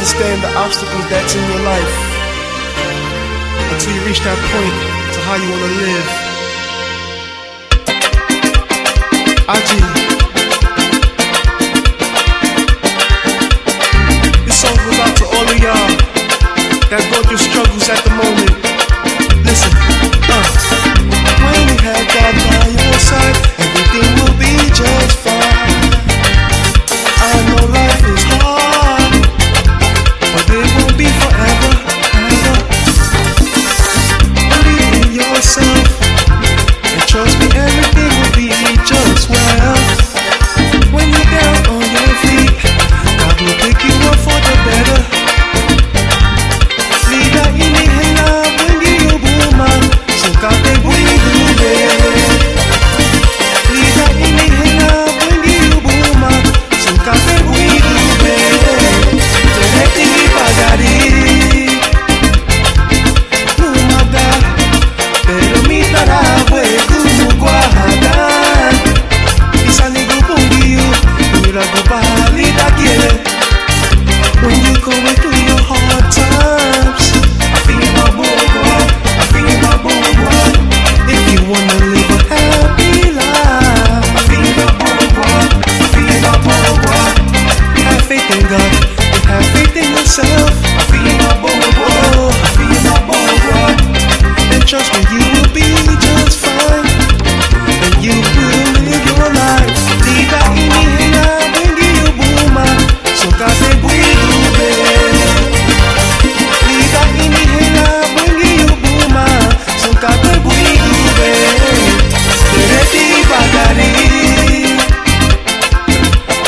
understand the obstacles that's in your life until you reach that point to how you want to live. Aji, this song goes out to all of y'all that go through struggles at the moment. Listen, when you have God by your side, everything will be just fine. I know life is hard, but it won't be forever, ever. Believe in yourself, and trust me, everything will be just well. When you're down on your feet, God will pick you up for the better. Lida inihela wengi yobuma, sukate buidube. Lida inihela wengi yobuma, sukate buidube. Tereti bagari, numada, pero mi tarabwe kumuguahada. Isani gupungiyu, mira gubalida quiere. When you going through your hard times, I feel my boy, I feel my boy. If you wanna live a happy life, I feel my boy, I feel my boy. Have faith in God, and have faith in yourself. I feel my boy, I feel my boy. And trust me, you will be just fine, and you will live your life. Liga inihela wengi yobuma, so kase buidube. Liga inihela wengi yobuma, so kase buidube. Tereti bagari,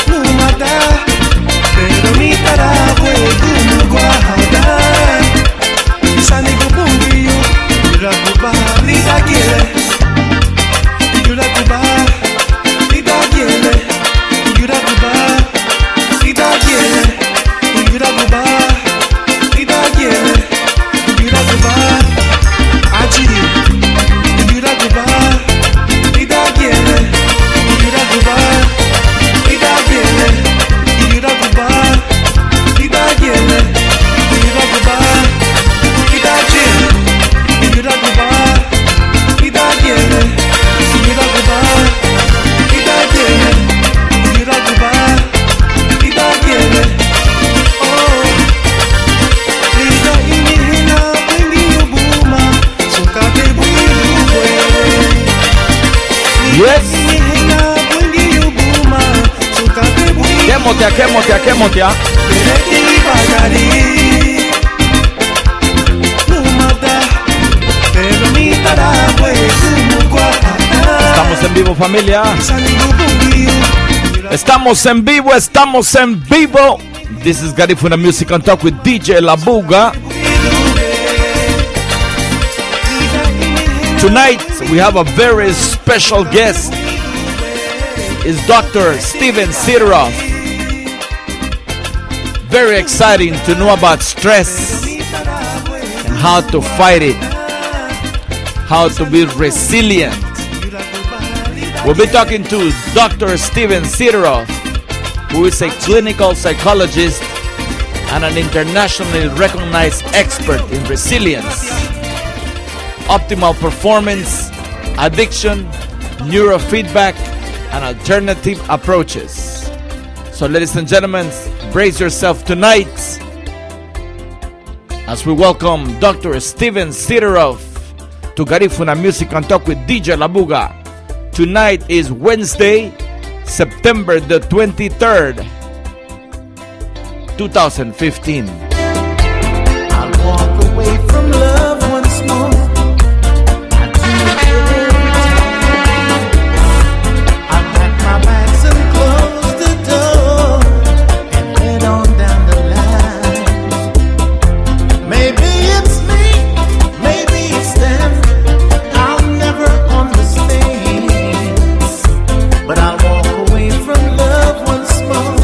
numada, pero mi tarabwe kumuguahada. Isani gupungiyu, yura guba, lida quiere. Yura guba, lida quiere. Yura guba, lida quiere. Yura guba, lida quiere. Yura guba, aji. Yura guba, lida quiere. Yura guba, lida quiere. Yura guba, lida quiere. Yura guba, lida quiere. Yura guba, lida quiere. Yura guba, lida quiere. Yura guba, lida quiere. Oh, lida inihela wengi yobuma, sukate buidube. Yes. Inihela wengi yobuma, sukate buidube. Quémotea. Tereti bagari, numada, pero mi tarabwe kumuguahada. Estamos en vivo, familia. Isani gupungiyu, Estamos en vivo. This is Garifuna Music and Talk with DJ Labuga. Tonight we have a very special guest. It's Dr. Steven Sideroff. Very exciting to know about stress and how to fight it, how to be resilient. We'll be talking to Dr. Steven Sideroff, who is a clinical psychologist and an internationally recognized expert in resilience, optimal performance, addiction, neurofeedback, and alternative approaches. So, ladies and gentlemen, brace yourself tonight as we welcome Dr. Steven Sideroff to Garifuna Music and Talk with DJ Labuga. Tonight is Wednesday, September the 23rd, 2015. I'll walk away from love once more. I do it every time. I pack my bags and close the door and head on down the line. Maybe it's me, maybe it's them. I'll never understand, but I'll walk away from love once more,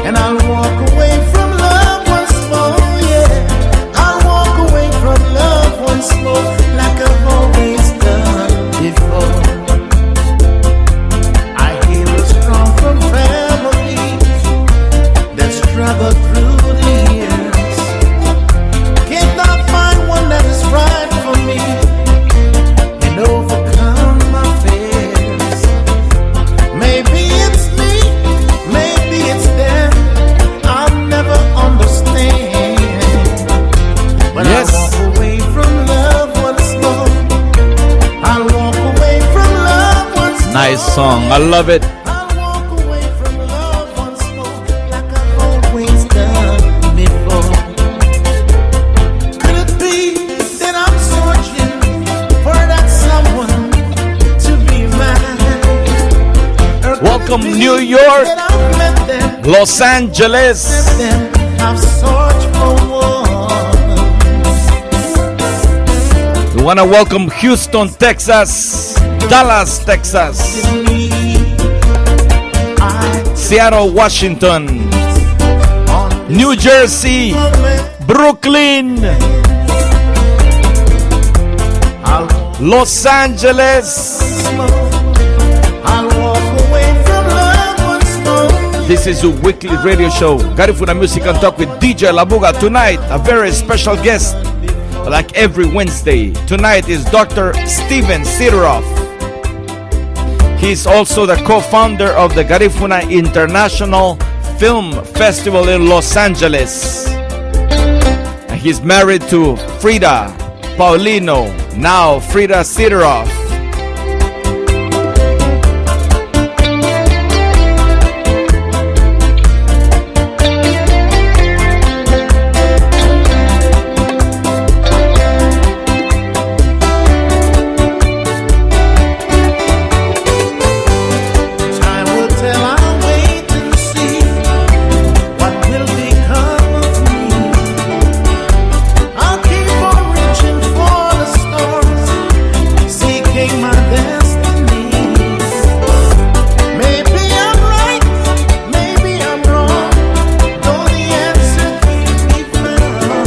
and I'll walk away from love once song. I love it. I'll walk away from love once more, like I've always done before. Could it be that I'm searching for that someone to be mine? Or could Welcome, it be New York, that I've met them, Los Angeles. then I've searched for one? We want to welcome Houston, Texas, Dallas, Texas, Seattle, Washington, New Jersey, Brooklyn, Los Angeles. I'll walk away from love once more. This is a weekly radio show, Garifuna Music and Talk with DJ Labuga. Tonight, a very special guest, like every Wednesday. Tonight is Dr. Steven Sideroff. He's also the co-founder of the Garifuna International Film Festival in Los Angeles. And he's married to Frida Paulino, now Frida Sideroff. Time will tell, I'll wait and see what will become of me. I'll keep on reaching for the stars, seeking my destiny. Maybe I'm right, maybe I'm wrong, though the answer can't be found.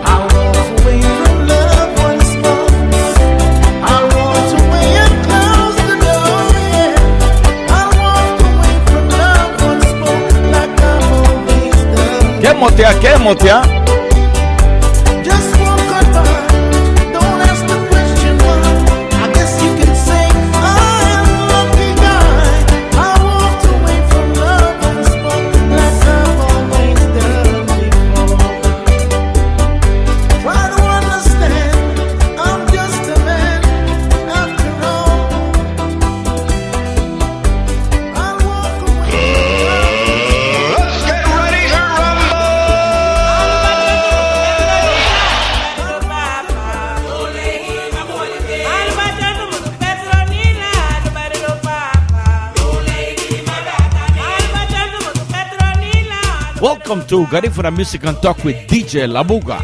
I'll walk away from love once more. I'll walk away and close the door, yeah. I'll walk away from love once more, like I've always done. Quémotea. Just walk goodbye, don't ask the question why. I guess you can say I'm a lucky guy. I walked away from love once more, like I've always done before. Try to understand, I'm just a man after all. I'll walk away. Let's get ready to rumble! Welcome to Garifuna Music and Talk with DJ Labuga.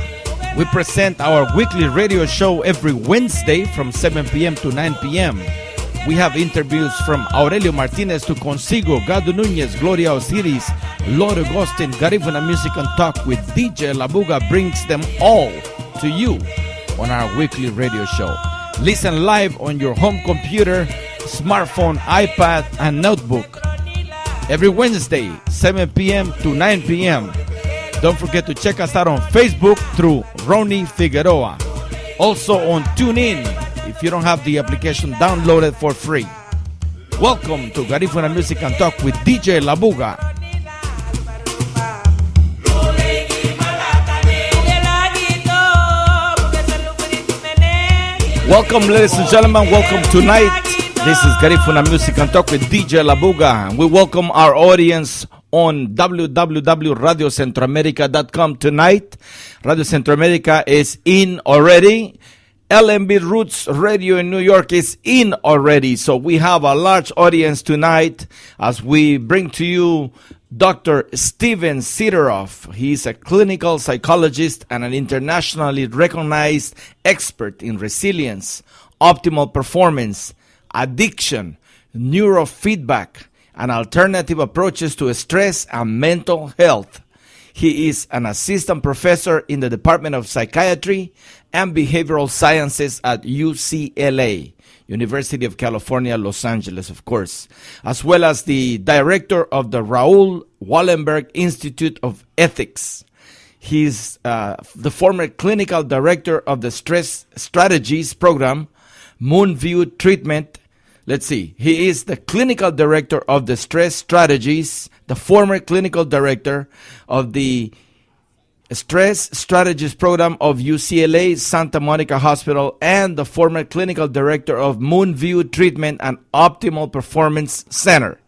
We present our weekly radio show every Wednesday from 7 p.m. to 9 p.m. We have interviews from Aurelio Martinez to Consigo, Gado Nunez, Gloria Osiris, Lord Agustin. Garifuna Music and Talk with DJ Labuga brings them all to you on our weekly radio show. Listen live on your home computer, smartphone, iPad, and notebook. Every Wednesday, 7 p.m. to 9 p.m. Don't forget to check us out on Facebook through Ronnie Figueroa. Also on TuneIn, if you don't have the application, download it for free. Welcome to Garifuna Music and Talk with DJ Labuga. Welcome, ladies and gentlemen. Welcome tonight. This is Garifuna Music and Talk with DJ Labuga. And we welcome our audience on www.radiocentroamerica.com tonight. Radio Centroamerica is in already. LMB Roots Radio in New York is in already. So we have a large audience tonight as we bring to you Dr. Steven Sideroff. He's a clinical psychologist and an internationally recognized expert in resilience, optimal performance, addiction, neurofeedback, and alternative approaches to stress and mental health. He is an assistant professor in the Department of Psychiatry and Behavioral Sciences at UCLA, University of California, Los Angeles, of course, as well as the director of the Raoul Wallenberg Institute of Ethics. He's the former clinical director of the Stress Strategies Program, Moonview Treatment. Let's see. He is the clinical director of the Stress Strategies, the former clinical director of the Stress Strategies Program of UCLA Santa Monica Hospital, and the former clinical director of Moonview Treatment and Optimal Performance Center.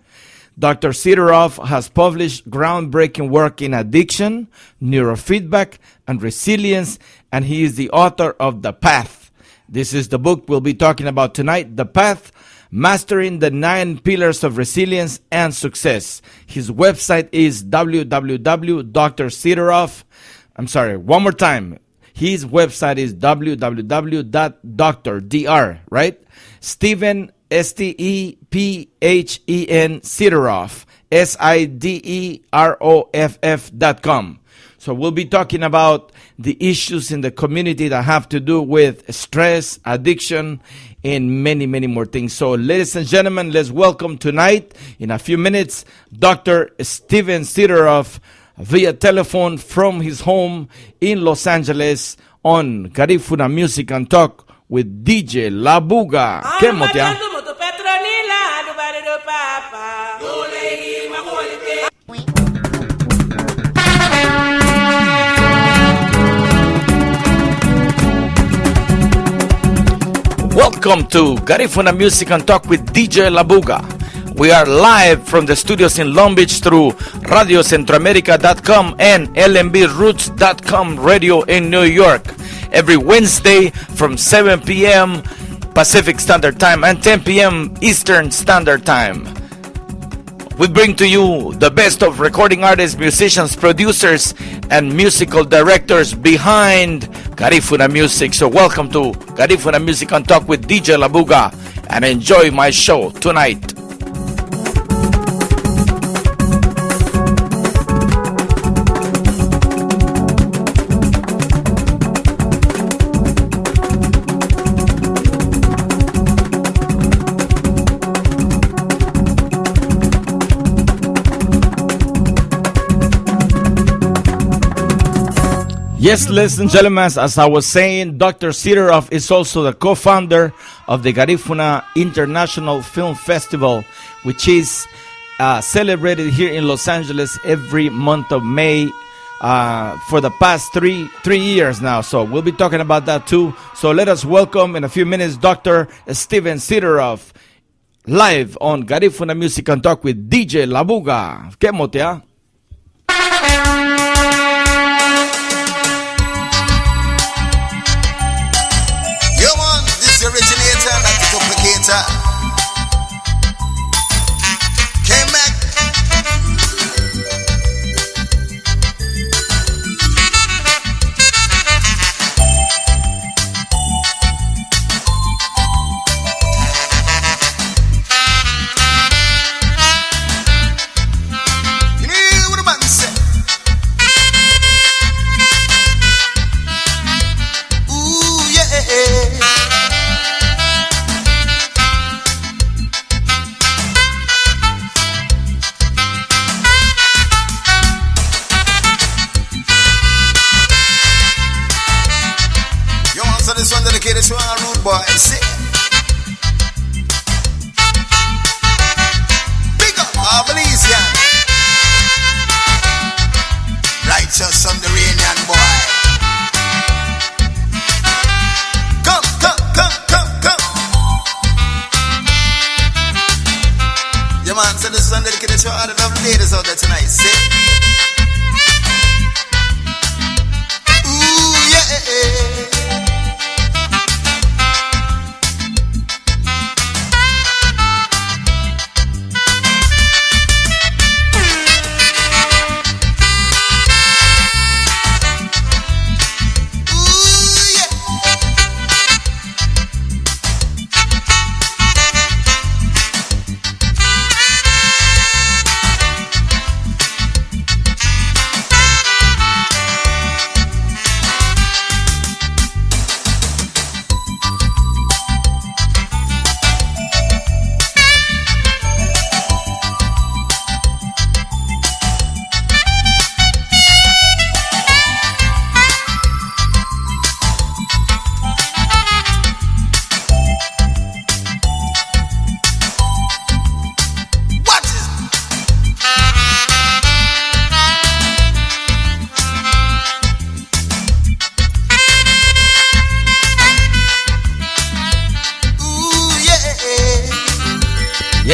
Dr. Sideroff has published groundbreaking work in addiction, neurofeedback, and resilience, and he is the author of The Path. This is the book we'll be talking about tonight, The Path, Mastering the 9 Pillars of Resilience and Success. His website is www.drsideroff. I'm sorry, one more time. His website is www.dr, right? Stephen, Stephen Sideroff, Sideroff.com. So we'll be talking about the issues in the community that have to do with stress, addiction, and many, many more things. So ladies and gentlemen, let's welcome tonight, in a few minutes, Dr. Stephen Sideroff via telephone from his home in Los Angeles on Garifuna Music and Talk with DJ Labuga. ¿Qué motea? Welcome to Garifuna Music and Talk with DJ Labuga. We are live from the studios in Long Beach through RadioCentroamerica.com and LMBRoots.com radio in New York. Every Wednesday from 7 p.m. Pacific Standard Time and 10 p.m. Eastern Standard Time. We bring to you the best of recording artists, musicians, producers, and musical directors behind Garifuna Music. So welcome to Garifuna Music and Talk with DJ Labuga, and enjoy my show tonight. Yes, ladies and gentlemen, as I was saying, Dr. Sideroff is also the co-founder of the Garifuna International Film Festival, which is celebrated here in Los Angeles every month of May for the past three years now. So we'll be talking about that too. So let us welcome in a few minutes Dr. Stephen Sideroff live on Garifuna Music and Talk with DJ Labuga. ¿Qué motea? Originator, not the duplicator. Came back. You know what the man said? Ooh, yeah. This one dedicated to our rude boy. See? Big up all Belizean. Righteous Sundarian boy. Come. Yeah, man, so this one dedicated to all the lovely ladies out there tonight. See? Ooh, yeah.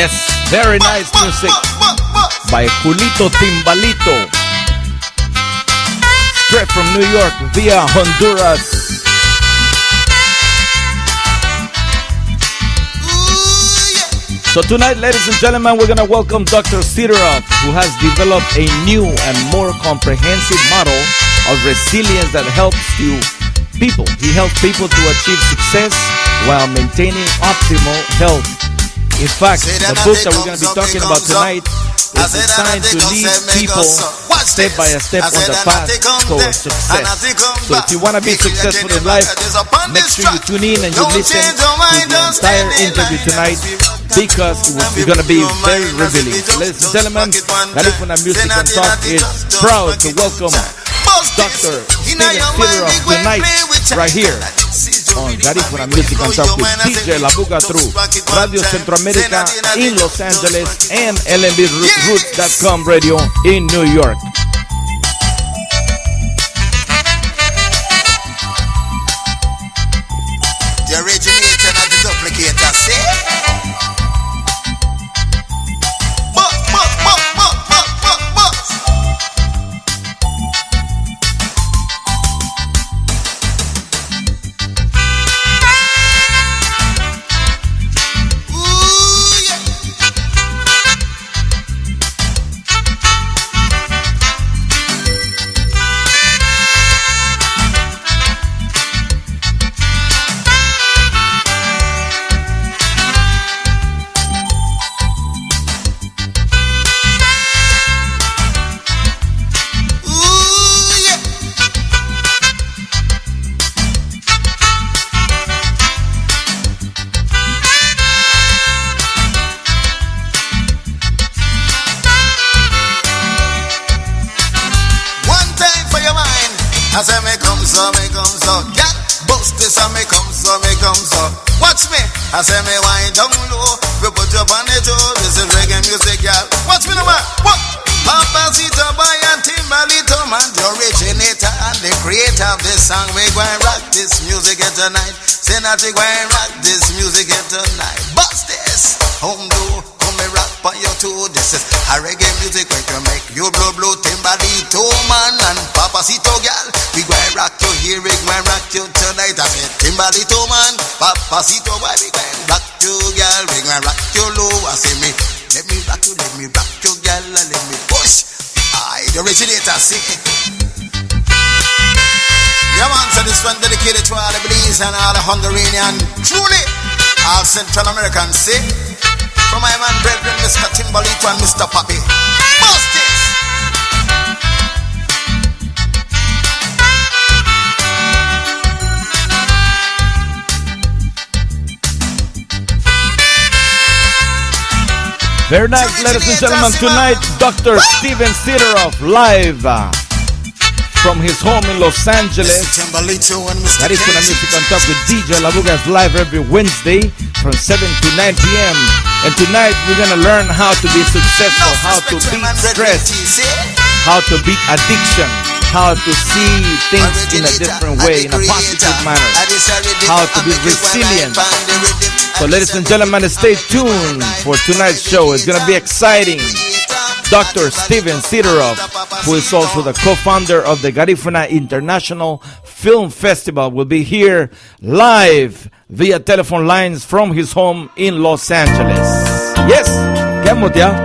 Yes, very nice music by Julito Timbalito. Straight from New York via Honduras. So tonight, ladies and gentlemen, we're going to welcome Dr. Sideroff, who has developed a new and more comprehensive model of resilience that helps people. He helps people to achieve success while maintaining optimal health. In fact, the book that we're going to be talking about tonight is designed to lead people step by step on the path towards success. So if you want to be successful in life, make sure you tune in and you listen to the entire interview tonight, because it's going to be very revealing. So ladies and gentlemen, Garifuna Music and Talk is proud to welcome Dr. Steven Sideroff tonight, right here on Garifuna Music and Talk with DJ Labuga through Radio Centroamérica in Los Angeles and LMBRoots.com radio in New York. The originator and the duplicator, see? I say me come so, yeah. Bust this and me come so. Watch me. I say me wind down low. We put you on the toe. This is reggae music, girl. Watch me now, man. What? Papacito boy and Timbalito man, the originator and the creator of this song. We go and rock this music here tonight. Say that we go and rock this music here tonight. Bust this. Home do. Me rock for you too. This is a reggae music where you make you blow Timbalito man and Papacito girl. We go and rock you here, we go and rock you tonight. I said Timbalito man, Papacito boy, we go and rock you girl, we go and rock you low. I say me, let me rock you girl, and let me push. I the originator see. Yeah man, so this one dedicated to all the Belize and all the Hungarian, truly all Central Americans see. From my man brethren, Mr. Timbalito and Mr. Papi. Bust it! Very nice, ladies and gentlemen. Tonight, Dr. Steven Sideroff live from his home in Los Angeles. Garifuna Music on Top with DJ Labuga is live every Wednesday from 7 to 9 p.m. And tonight we're going to learn how to be successful, how to beat stress, how to beat addiction, how to see things in a different way, in a positive manner, how to be resilient. So ladies and gentlemen, stay tuned for tonight's show. It's going to be exciting. Dr. Steven Sideroff, who is also the co-founder of the Garifuna International Film Festival, will be here live via telephone lines from his home in Los Angeles. Yes, quemo ya.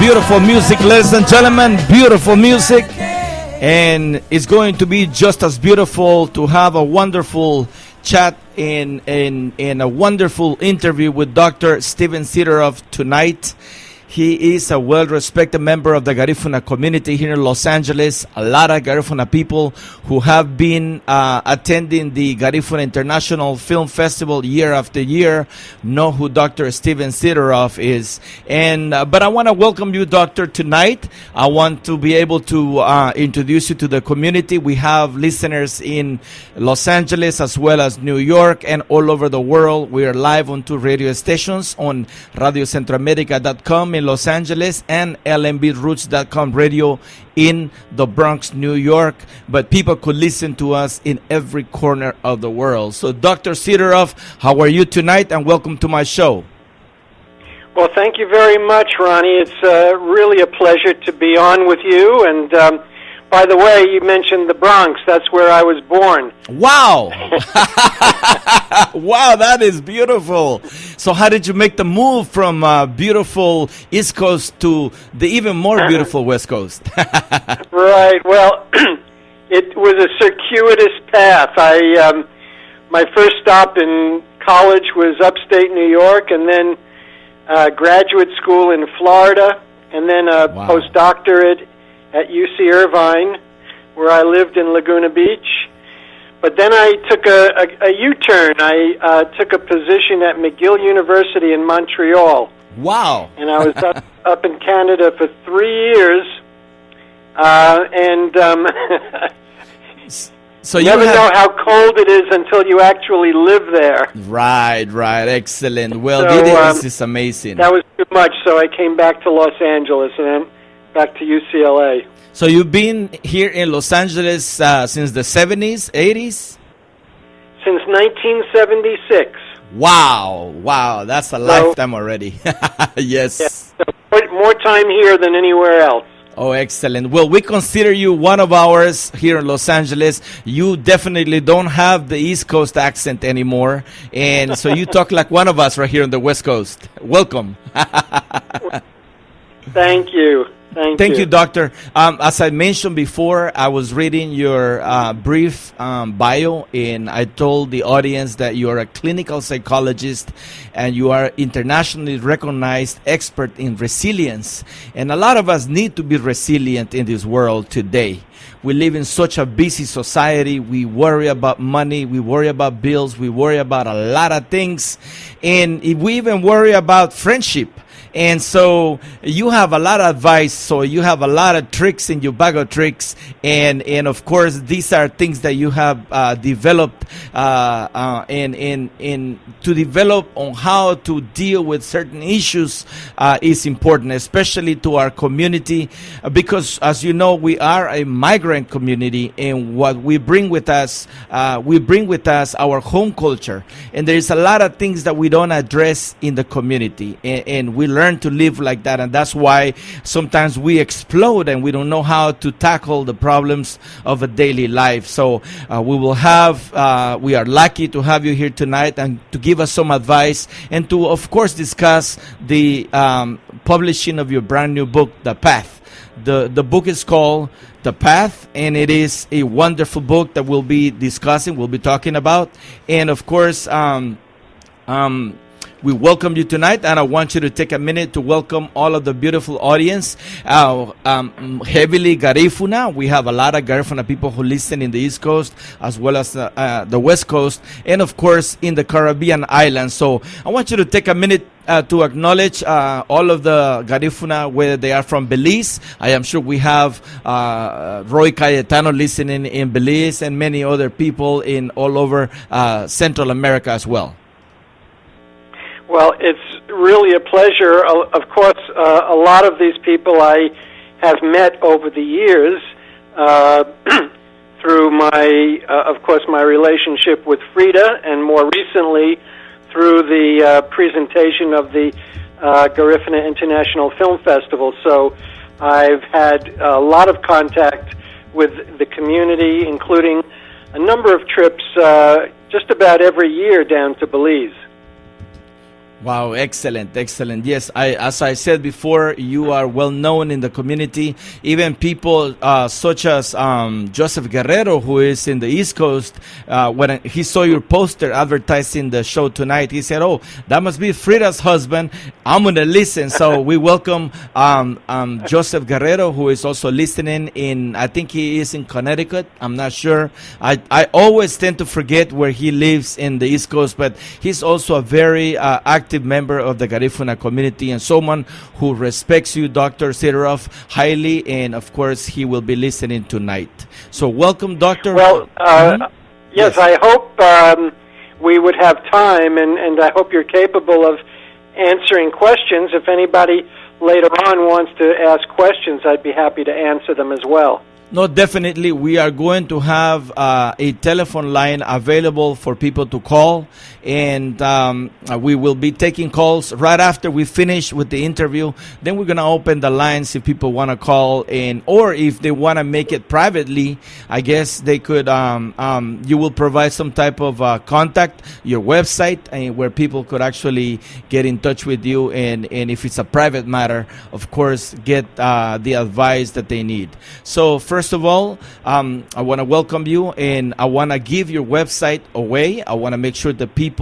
Beautiful music, ladies and gentlemen. Beautiful music. And it's going to be just as beautiful to have a wonderful chat in a wonderful interview with Dr. Steven Sideroff tonight. He is a well-respected member of the Garifuna community here in Los Angeles. A lot of Garifuna people who have been attending the Garifuna International Film Festival year after year know who Dr. Steven Sideroff is. And but I want to welcome you, Doctor, tonight. I want to be able to introduce you to the community. We have listeners in Los Angeles as well as New York and all over the world. We are live on 2 radio stations, on radiocentroamerica.com in Los Angeles and lmbroots.com radio in the Bronx, New York. But people could listen to us in every corner of the world. So, Dr. Sideroff, how are you tonight? And welcome to my show. Well, thank you very much, Ronnie. It's really a pleasure to be on with you. And by the way, you mentioned the Bronx. That's where I was born. Wow. Wow, that is beautiful. So how did you make the move from beautiful East Coast to the even more beautiful West Coast? Right. Well, it was a circuitous path. My first stop in college was upstate New York, and then graduate school in Florida, and then a postdoctorate at UC Irvine, where I lived in Laguna Beach. But then I took a U-turn. I took a position at McGill University in Montreal. Wow. And I was up in Canada for 3 years. So you never know how cold it is until you actually live there. Right. Excellent. Well, So, this is amazing. That was too much, so I came back to Los Angeles and then back to UCLA. So you've been here in Los Angeles since the 70s, 80s? Since 1976. Wow, that's a lifetime already. Yes. Yeah, so more time here than anywhere else. Oh, excellent. Well, we consider you one of ours here in Los Angeles. You definitely don't have the East Coast accent anymore. And so you talk like one of us right here on the West Coast. Welcome. Thank you. Thank you, Doctor. As I mentioned before, I was reading your brief bio, and I told the audience that you are a clinical psychologist and you are internationally recognized expert in resilience. And a lot of us need to be resilient in this world today. We live in such a busy society. We worry about money. We worry about bills. We worry about a lot of things. And we even worry about friendship. And so you have a lot of advice, so you have a lot of tricks in your bag of tricks, and of course these are things that you have developed and to develop on how to deal with certain issues is important, especially to our community, because as you know, we are a migrant community, and what we bring with us our home culture, and there is a lot of things that we don't address in the community, and we learn to live like that, and that's why sometimes we explode and we don't know how to tackle the problems of a daily life. So we are lucky to have you here tonight and to give us some advice and to, of course, discuss the publishing of your brand new book, The Path. The book is called The Path, and it is a wonderful book that we'll be discussing, we'll be talking about, and of course we welcome you tonight, and I want you to take a minute to welcome all of the beautiful audience. Heavily Garifuna. We have a lot of Garifuna people who listen in the East Coast as well as the West Coast, and of course in the Caribbean islands. So I want you to take a minute to acknowledge all of the Garifuna, whether they are from Belize. I am sure we have Roy Cayetano listening in Belize and many other people in all over Central America as well. Well, it's really a pleasure. Of course, a lot of these people I have met over the years through my relationship with Frida, and more recently through the presentation of the Garifuna International Film Festival. So I've had a lot of contact with the community, including a number of trips just about every year down to Belize. Wow, excellent, excellent. Yes, as I said before, you are well known in the community. Even people such as Joseph Guerrero, who is in the East Coast, when he saw your poster advertising the show tonight, he said, "Oh, that must be Frida's husband. I'm gonna listen." So we welcome Joseph Guerrero, who is also listening in. I think he is in Connecticut. I'm not sure. I always tend to forget where he lives in the East Coast, but he's also a very active member of the Garifuna community and someone who respects you, Dr. Sideroff, highly, and of course he will be listening tonight. So welcome, Doctor. Well, yes, I hope we would have time, and I hope you're capable of answering questions. If anybody later on wants to ask questions, I'd be happy to answer them as well. No, definitely. We are going to have a telephone line available for people to call, and we will be taking calls right after we finish with the interview. Then we're going to open the lines if people want to call in, or if they want to make it privately, I guess they could. You will provide some type of contact, your website, and where people could actually get in touch with you, and if it's a private matter, of course, get the advice that they need. So first of all, I want to welcome you, and I want to give your website away. I want to make sure that people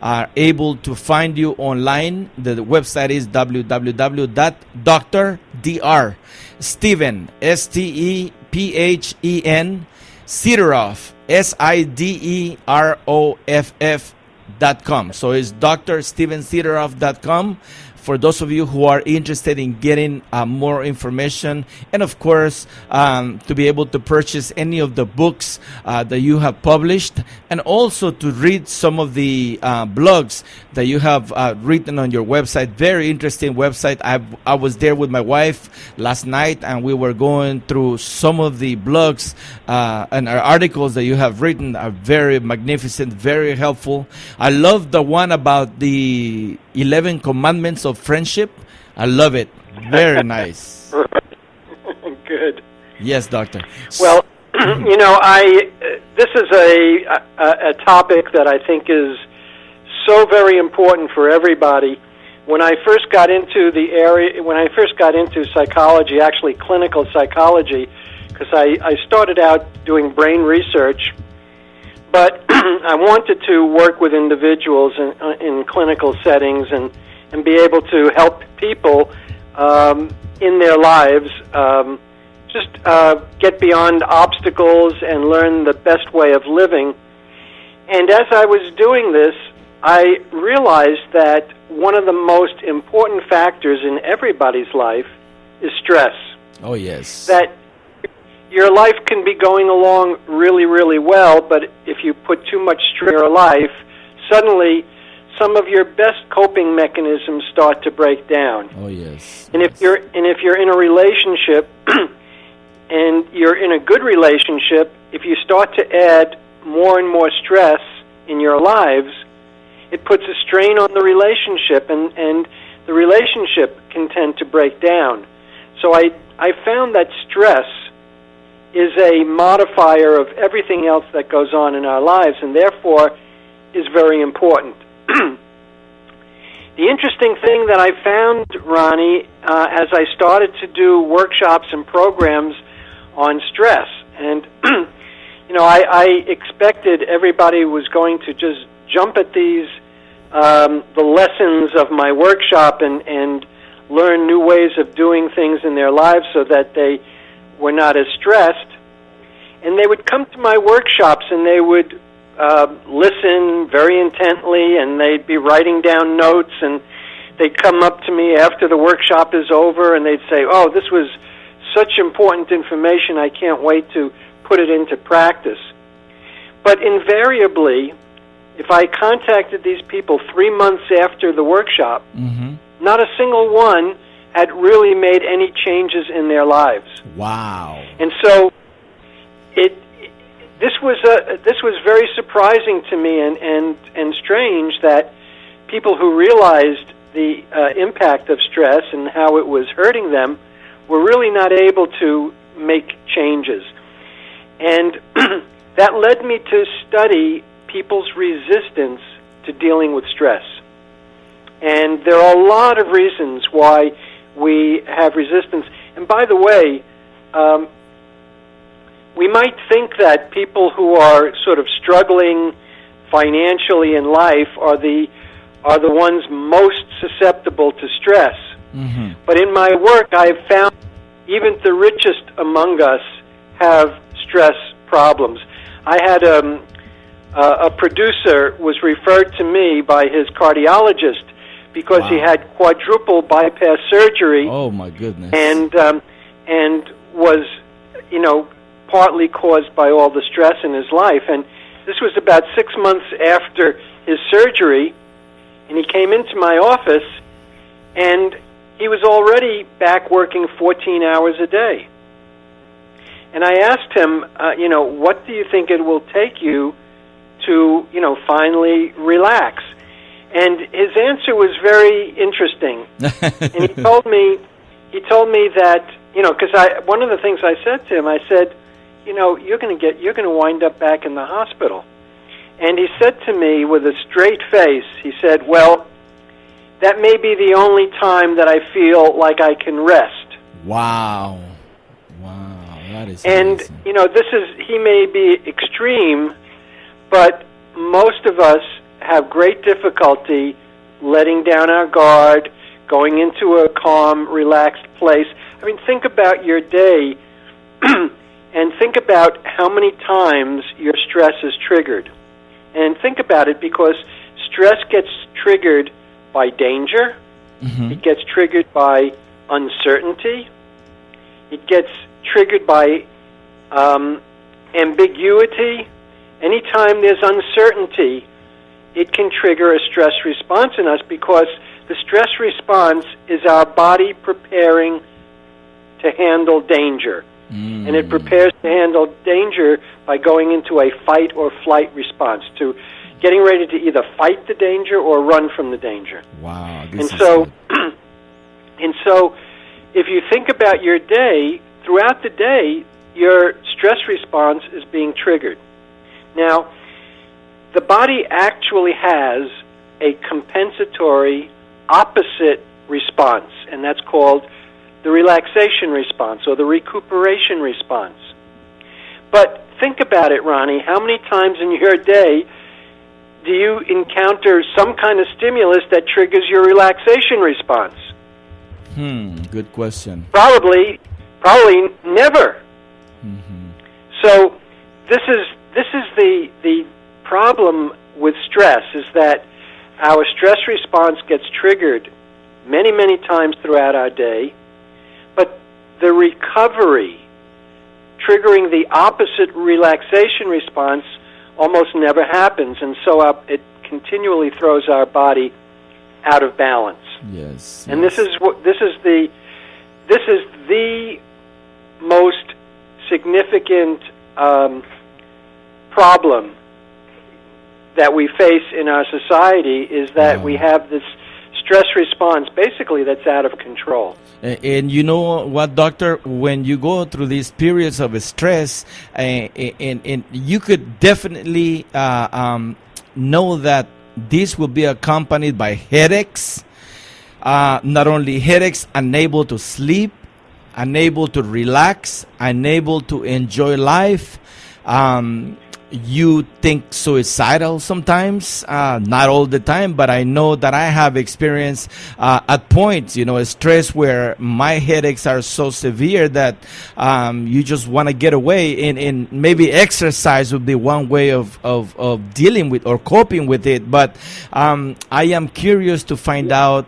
are able to find you online. The website is www.dr. Stephen, Stephen, Sideroff, Sideroff.com. So it's drstevensideroff.com. For those of you who are interested in getting more information, and of course to be able to purchase any of the books that you have published, and also to read some of the blogs that you have written on your website. Very interesting website. I was there with my wife last night, and we were going through some of the blogs and articles that you have written. Are very magnificent, very helpful. I love the one about the 11 commandments of friendship. I love it. Very nice. Good. Yes, doctor. Well, this is a topic that I think is so very important for everybody. When I first got into psychology, actually clinical psychology, because I started out doing brain research, but I wanted to work with individuals in clinical settings and be able to help people in their lives just get beyond obstacles and learn the best way of living. And as I was doing this, I realized that one of the most important factors in everybody's life is stress. Oh, yes. That your life can be going along really, really well, but if you put too much stress in your life, suddenly some of your best coping mechanisms start to break down. Oh, yes. And if you're in a relationship and you're in a good relationship, if you start to add more and more stress in your lives, it puts a strain on the relationship, and the relationship can tend to break down. So I found that stress is a modifier of everything else that goes on in our lives, and therefore is very important. The interesting thing that I found, Ronnie, as I started to do workshops and programs on stress, and I expected everybody was going to just jump at these the lessons of my workshop and learn new ways of doing things in their lives so that they were not as stressed. And they would come to my workshops and they would listen very intently, and they'd be writing down notes, and they'd come up to me after the workshop is over and they'd say, "Oh, this was such important information, I can't wait to put it into practice." But invariably, if I contacted these people 3 months after the workshop, not a single one had really made any changes in their lives. Wow. And so this was very surprising to me and strange that people who realized the impact of stress and how it was hurting them were really not able to make changes. And that led me to study people's resistance to dealing with stress. And there are a lot of reasons why we have resistance. And by the way, we might think that people who are sort of struggling financially in life are the ones most susceptible to stress. Mm-hmm. But in my work, I've found even the richest among us have stress problems. I had a producer was referred to me by his cardiologist because he had quadruple bypass surgery. Oh my goodness! And was, partly caused by all the stress in his life. And this was about 6 months after his surgery, and he came into my office, and he was already back working 14 hours a day. And I asked him, what do you think it will take you to, finally relax? And his answer was very interesting. And he told me that, because one of the things I said to him, I said, you're going to wind up back in the hospital. And he said to me with a straight face, he said, well, that may be the only time that I feel like I can rest. Wow. That is and, amazing. he may be extreme, but most of us have great difficulty letting down our guard, going into a calm, relaxed place. I mean, think about your day and think about how many times your stress is triggered. And think about it, because stress gets triggered by danger. Mm-hmm. It gets triggered by uncertainty. It gets triggered by ambiguity. Anytime there's uncertainty, it can trigger a stress response in us, because the stress response is our body preparing to handle danger. And it prepares to handle danger by going into a fight or flight response, to getting ready to either fight the danger or run from the danger. Wow. And so if you think about your day, throughout the day, your stress response is being triggered. Now, the body actually has a compensatory opposite response, and that's called the relaxation response or the recuperation response. But think about it, Ronnie. How many times in your day do you encounter some kind of stimulus that triggers your relaxation response? Good question. Probably never. Mm-hmm. So this is the problem with stress, is that our stress response gets triggered many, many times throughout our day, but the recovery, triggering the opposite relaxation response, almost never happens, and so it continually throws our body out of balance. Yes. And this is the most significant problem that we face in our society, is that we have this stress response basically that's out of control. And you know what, doctor, when you go through these periods of stress, and you could definitely know that this will be accompanied by headaches, not only headaches, unable to sleep, unable to relax, unable to enjoy life. You think suicidal sometimes, not all the time, but I know that I have experienced at points, stress where my headaches are so severe that you just want to get away, and maybe exercise would be one way of dealing with or coping with it. But I am curious to find out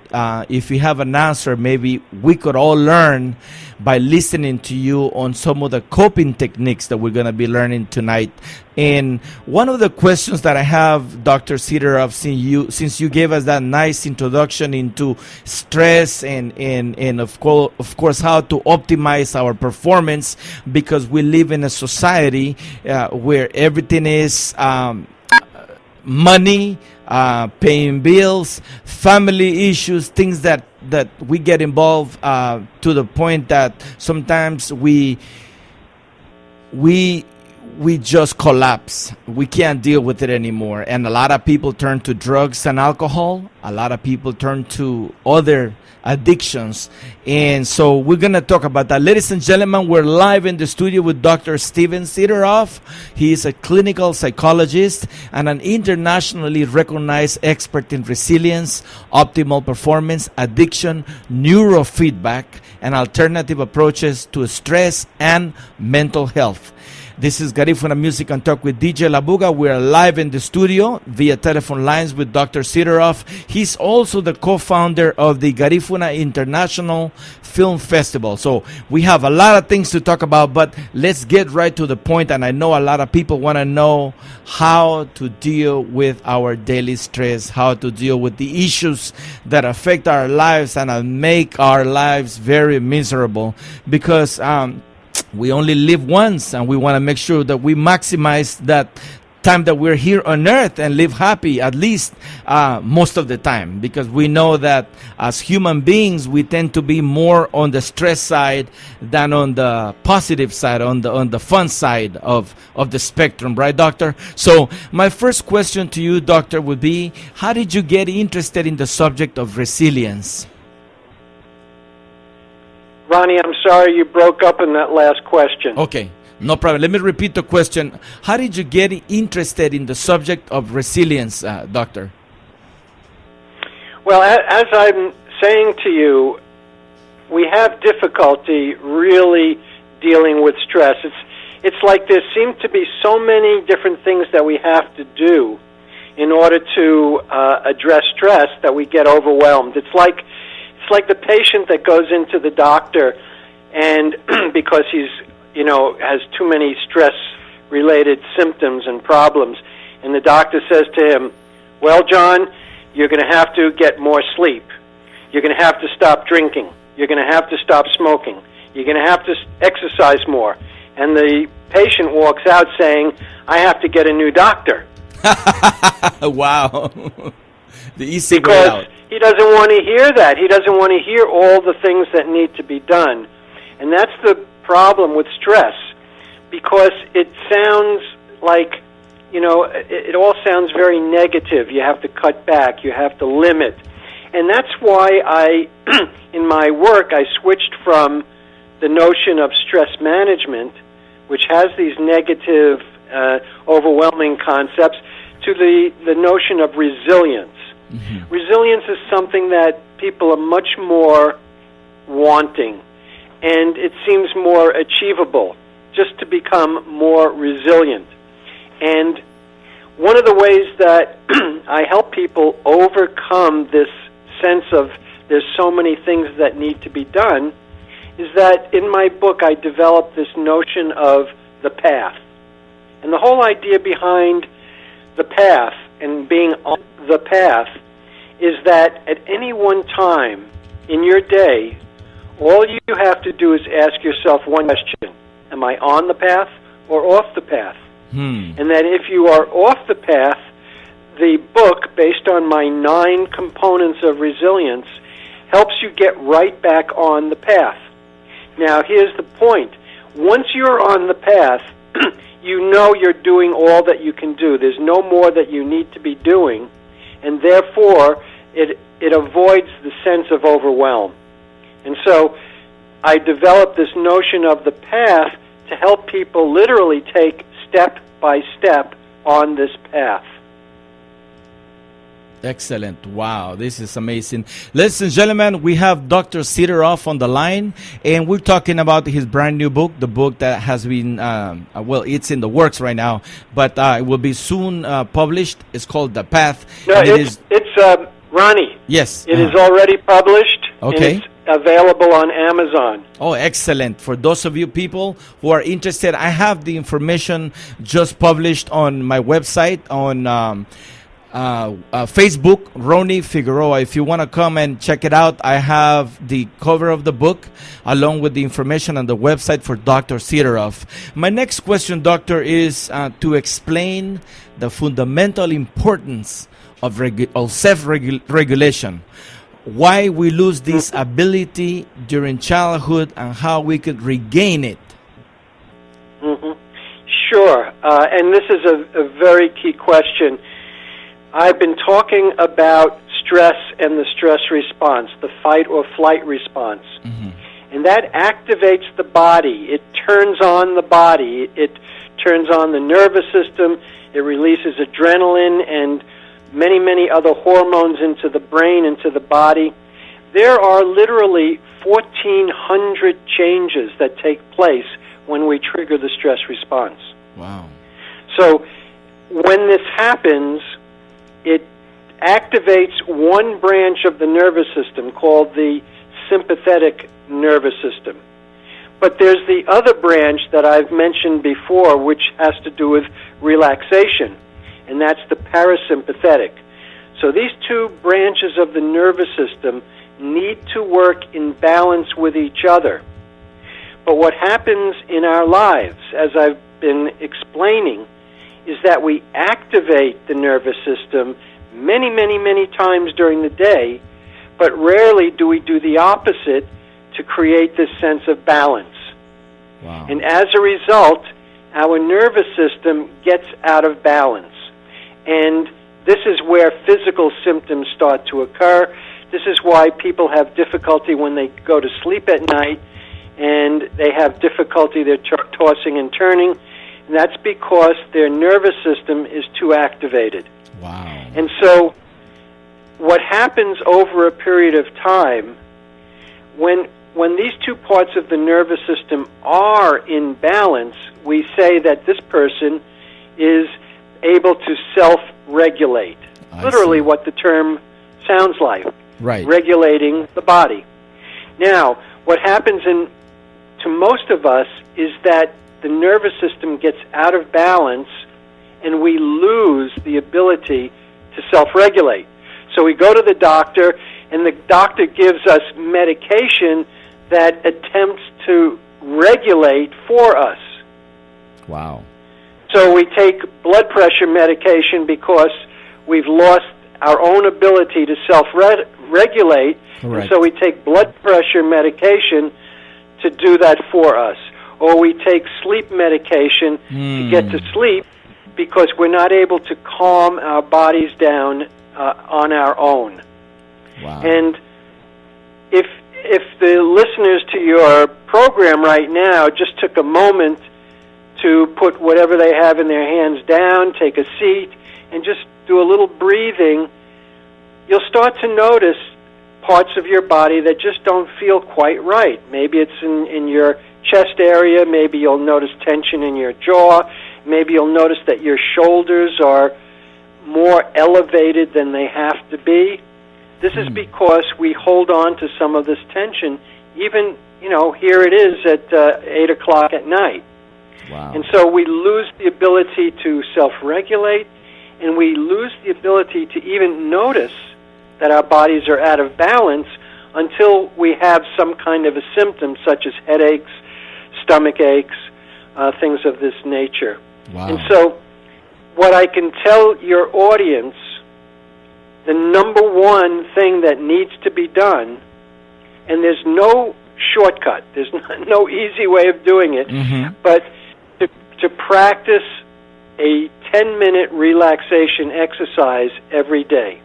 if you have an answer. Maybe we could all learn by listening to you on some of the coping techniques that we're going to be learning tonight. And one of the questions that I have, Dr. Sideroff, since you gave us that nice introduction into stress and of course how to optimize our performance, because we live in a society where everything is money, paying bills, family issues, things that we get involved to the point that sometimes we we just collapse. We can't deal with it anymore. And a lot of people turn to drugs and alcohol. A lot of people turn to other addictions. And so we're going to talk about that. Ladies and gentlemen, we're live in the studio with Dr. Steven Sideroff. He is a clinical psychologist and an internationally recognized expert in resilience, optimal performance, addiction, neurofeedback, and alternative approaches to stress and mental health. This is Garifuna Music and Talk with DJ Labuga. We are live in the studio via telephone lines with Dr. Sideroff. He's also the co-founder of the Garifuna International Film Festival. So we have a lot of things to talk about, but let's get right to the point. And I know a lot of people want to know how to deal with our daily stress, how to deal with the issues that affect our lives and make our lives very miserable, because we only live once, and we want to make sure that we maximize that time that we're here on earth and live happy, at least most of the time, because we know that as human beings we tend to be more on the stress side than on the positive side, on the fun side of the spectrum, right, doctor? So my first question to you, doctor, would be, how did you get interested in the subject of resilience? Ronnie, I'm sorry you broke up in that last question. Okay, no problem. Let me repeat the question. How did you get interested in the subject of resilience, doctor? Well, as I'm saying to you, we have difficulty really dealing with stress. It's like there seem to be so many different things that we have to do in order to address stress that we get overwhelmed. It's like the patient that goes into the doctor and because he's, has too many stress-related symptoms and problems, and the doctor says to him, well, John, you're going to have to get more sleep. You're going to have to stop drinking. You're going to have to stop smoking. You're going to have to exercise more. And the patient walks out saying, I have to get a new doctor. Wow. The easy way out. He doesn't want to hear that. He doesn't want to hear all the things that need to be done. And that's the problem with stress, because it sounds like, it all sounds very negative. You have to cut back. You have to limit. And that's why in my work, I switched from the notion of stress management, which has these negative, overwhelming concepts, to the notion of resilience. Mm-hmm. Resilience is something that people are much more wanting, and it seems more achievable just to become more resilient. And one of the ways that I help people overcome this sense of there's so many things that need to be done is that in my book I developed this notion of the path. And the whole idea behind the path and being on the path is that at any one time in your day, all you have to do is ask yourself one question: am I on the path or off the path? And that if you are off the path, the book, based on my 9 components of resilience, helps you get right back on the path. Now, here's the point. Once you're on the path, you know you're doing all that you can do. There's no more that you need to be doing, and therefore it avoids the sense of overwhelm. And so I developed this notion of the path to help people literally take step by step on this path. Excellent. Wow, this is amazing. Ladies and gentlemen, we have Dr. Sideroff on the line, and we're talking about his brand new book, the book that has been, it's in the works right now, but it will be soon published. It's called The Path. No, it's Ronnie. Yes. It is already published. Okay. And it's available on Amazon. Oh, excellent. For those of you people who are interested, I have the information just published on my website, on Facebook, Ronnie Figueroa. If you want to come and check it out, I have the cover of the book along with the information on the website for Dr. Sideroff. My next question, doctor, is to explain the fundamental importance of self-regulation. Why we lose this ability during childhood and how we could regain it. Sure, and this is a very key question. I've been talking about stress and the stress response, the fight or flight response. Mm-hmm. And that activates the body. It turns on the body. It turns on the nervous system. It releases adrenaline and many, many other hormones into the brain, into the body. There are literally 1,400 changes that take place when we trigger the stress response. Wow. So when this happens, it activates one branch of the nervous system called the sympathetic nervous system. But there's the other branch that I've mentioned before, which has to do with relaxation, and that's the parasympathetic. So these two branches of the nervous system need to work in balance with each other. But what happens in our lives, as I've been explaining, is that we activate the nervous system many, many, many times during the day, but rarely do we do the opposite to create this sense of balance. Wow. And as a result, our nervous system gets out of balance. And this is where physical symptoms start to occur. This is why people have difficulty when they go to sleep at night, and they have difficulty, they're tossing and turning, and that's because their nervous system is too activated. Wow. And so what happens over a period of time, when these two parts of the nervous system are in balance, we say that this person is able to self-regulate. Literally what the term sounds like. Right. Regulating the body. Now, what happens to most of us is that the nervous system gets out of balance and we lose the ability to self-regulate. So we go to the doctor, and the doctor gives us medication that attempts to regulate for us. Wow. So we take blood pressure medication because we've lost our own ability to self-regulate, and so we take blood pressure medication to do that for us. Or we take sleep medication to get to sleep because we're not able to calm our bodies down on our own. Wow. And if the listeners to your program right now just took a moment to put whatever they have in their hands down, take a seat, and just do a little breathing, you'll start to notice parts of your body that just don't feel quite right. Maybe it's in your chest area, maybe you'll notice tension in your jaw, maybe you'll notice that your shoulders are more elevated than they have to be. This is because we hold on to some of this tension, even, here it is at 8 o'clock at night. Wow. And so we lose the ability to self-regulate, and we lose the ability to even notice that our bodies are out of balance until we have some kind of a symptom, such as headaches, stomach aches, things of this nature. Wow. And so what I can tell your audience, the number one thing that needs to be done, and there's no shortcut, there's no easy way of doing it, but to practice a 10-minute relaxation exercise every day.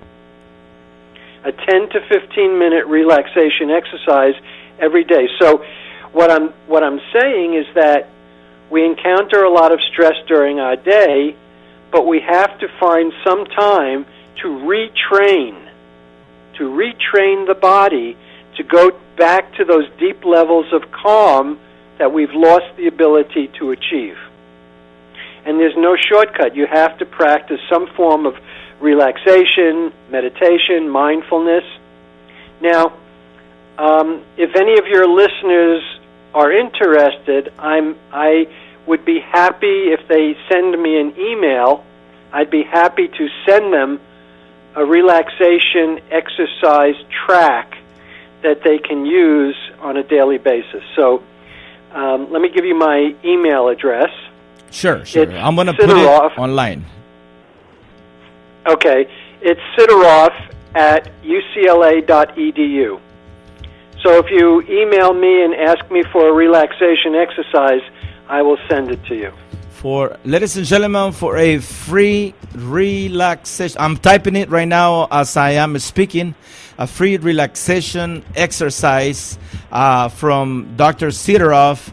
A 10 to 15-minute relaxation exercise every day. So what I'm saying is that we encounter a lot of stress during our day, but we have to find some time to retrain the body to go back to those deep levels of calm that we've lost the ability to achieve. And there's no shortcut. You have to practice some form of relaxation, meditation, mindfulness. Now, if any of your listeners are interested, I would be happy if they send me an email. I'd be happy to send them a relaxation exercise track that they can use on a daily basis. So let me give you my email address. Sure. It's I'm going to put it online. Okay. It's Sideroff at UCLA.edu. So if you email me and ask me for a relaxation exercise, I will send it to you. ladies and gentlemen, for a free relaxation. I'm typing it right now as I am speaking. A free relaxation exercise from Dr. Sideroff.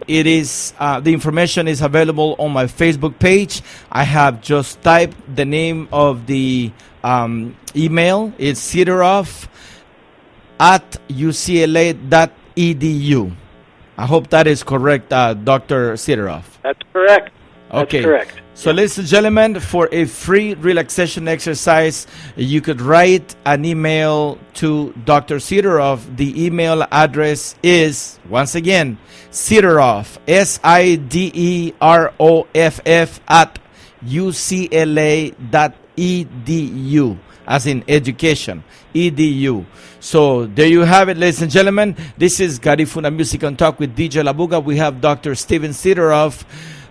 It is the information is available on my Facebook page. I have just typed the name of the email. It's Sideroff at UCLA.edu. I hope that is correct, Dr. Sideroff. That's correct. Okay. That's correct. So, ladies and gentlemen, for a free relaxation exercise, you could write an email to Dr. Sideroff. The email address is, once again, Sideroff, Sideroff at UCLA.edu, as in education, edu. So there you have it, ladies and gentlemen. This is Garifuna Music and Talk with DJ Labuga. We have Dr. Steven Sideroff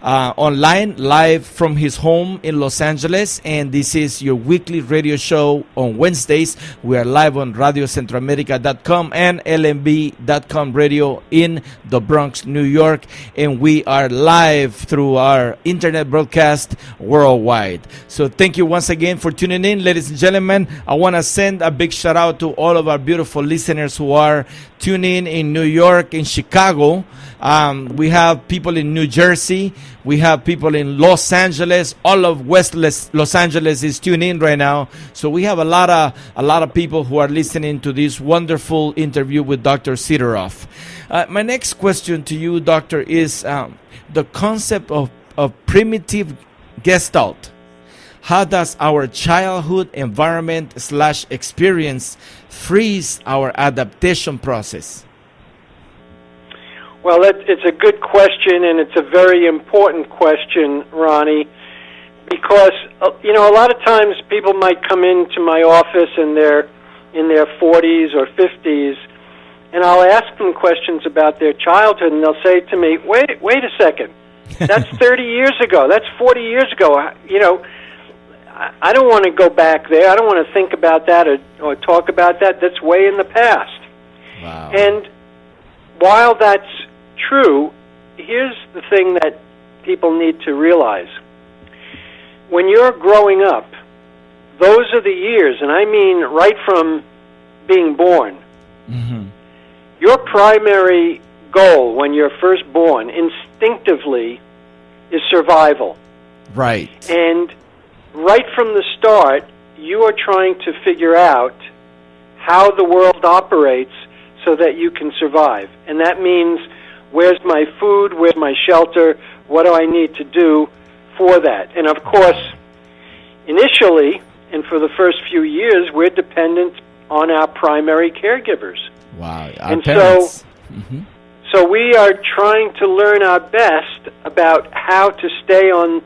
online, live from his home in Los Angeles. And this is your weekly radio show on Wednesdays. We are live on RadioCentroamerica.com and LMB.com radio in the Bronx, New York. And we are live through our internet broadcast worldwide. So thank you once again for tuning in, ladies and gentlemen. I want to send a big shout out to all of our beautiful listeners who are tuning in New York, in Chicago. We have people in New Jersey. We have people in Los Angeles. All of West Los Angeles is tuning in right now. So we have a lot of people who are listening to this wonderful interview with Dr. Sideroff. My next question to you, Doctor, is the concept of primitive Gestalt. How does our childhood environment / experience freeze our adaptation process? Well, it's a good question, and it's a very important question, Ronnie, because a lot of times people might come into my office and they're in their 40s or 50s, and I'll ask them questions about their childhood, and they'll say to me, wait a second, that's 30 years ago, that's 40 years ago, I don't want to go back there, I don't want to think about that or talk about that, that's way in the past. Wow. And while that's true, here's the thing that people need to realize. When you're growing up, those are the years, and I mean right from being born. Mm-hmm. Your primary goal when you're first born, instinctively, is survival. Right. And right from the start, you are trying to figure out how the world operates so that you can survive. And that means, where's my food, where's my shelter, what do I need to do for that? And of course, initially, and for the first few years, we're dependent on our primary caregivers. Wow. And so we are trying to learn our best about how to stay on,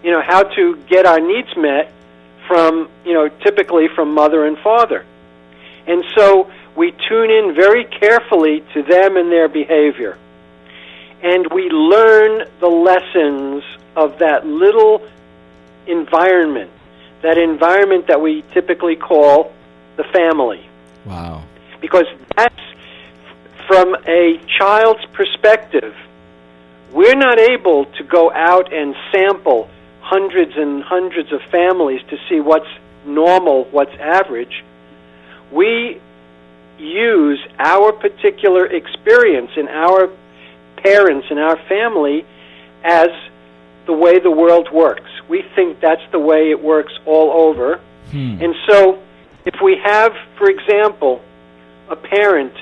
how to get our needs met from, typically from mother and father. And so we tune in very carefully to them and their behavior. And we learn the lessons of that little environment, that environment that we typically call the family. Wow. Because that's, from a child's perspective, we're not able to go out and sample hundreds and hundreds of families to see what's normal, what's average. We use our particular experience in our parents and our family as the way the world works. We think that's the way it works all over. And so if we have, for example, a parent,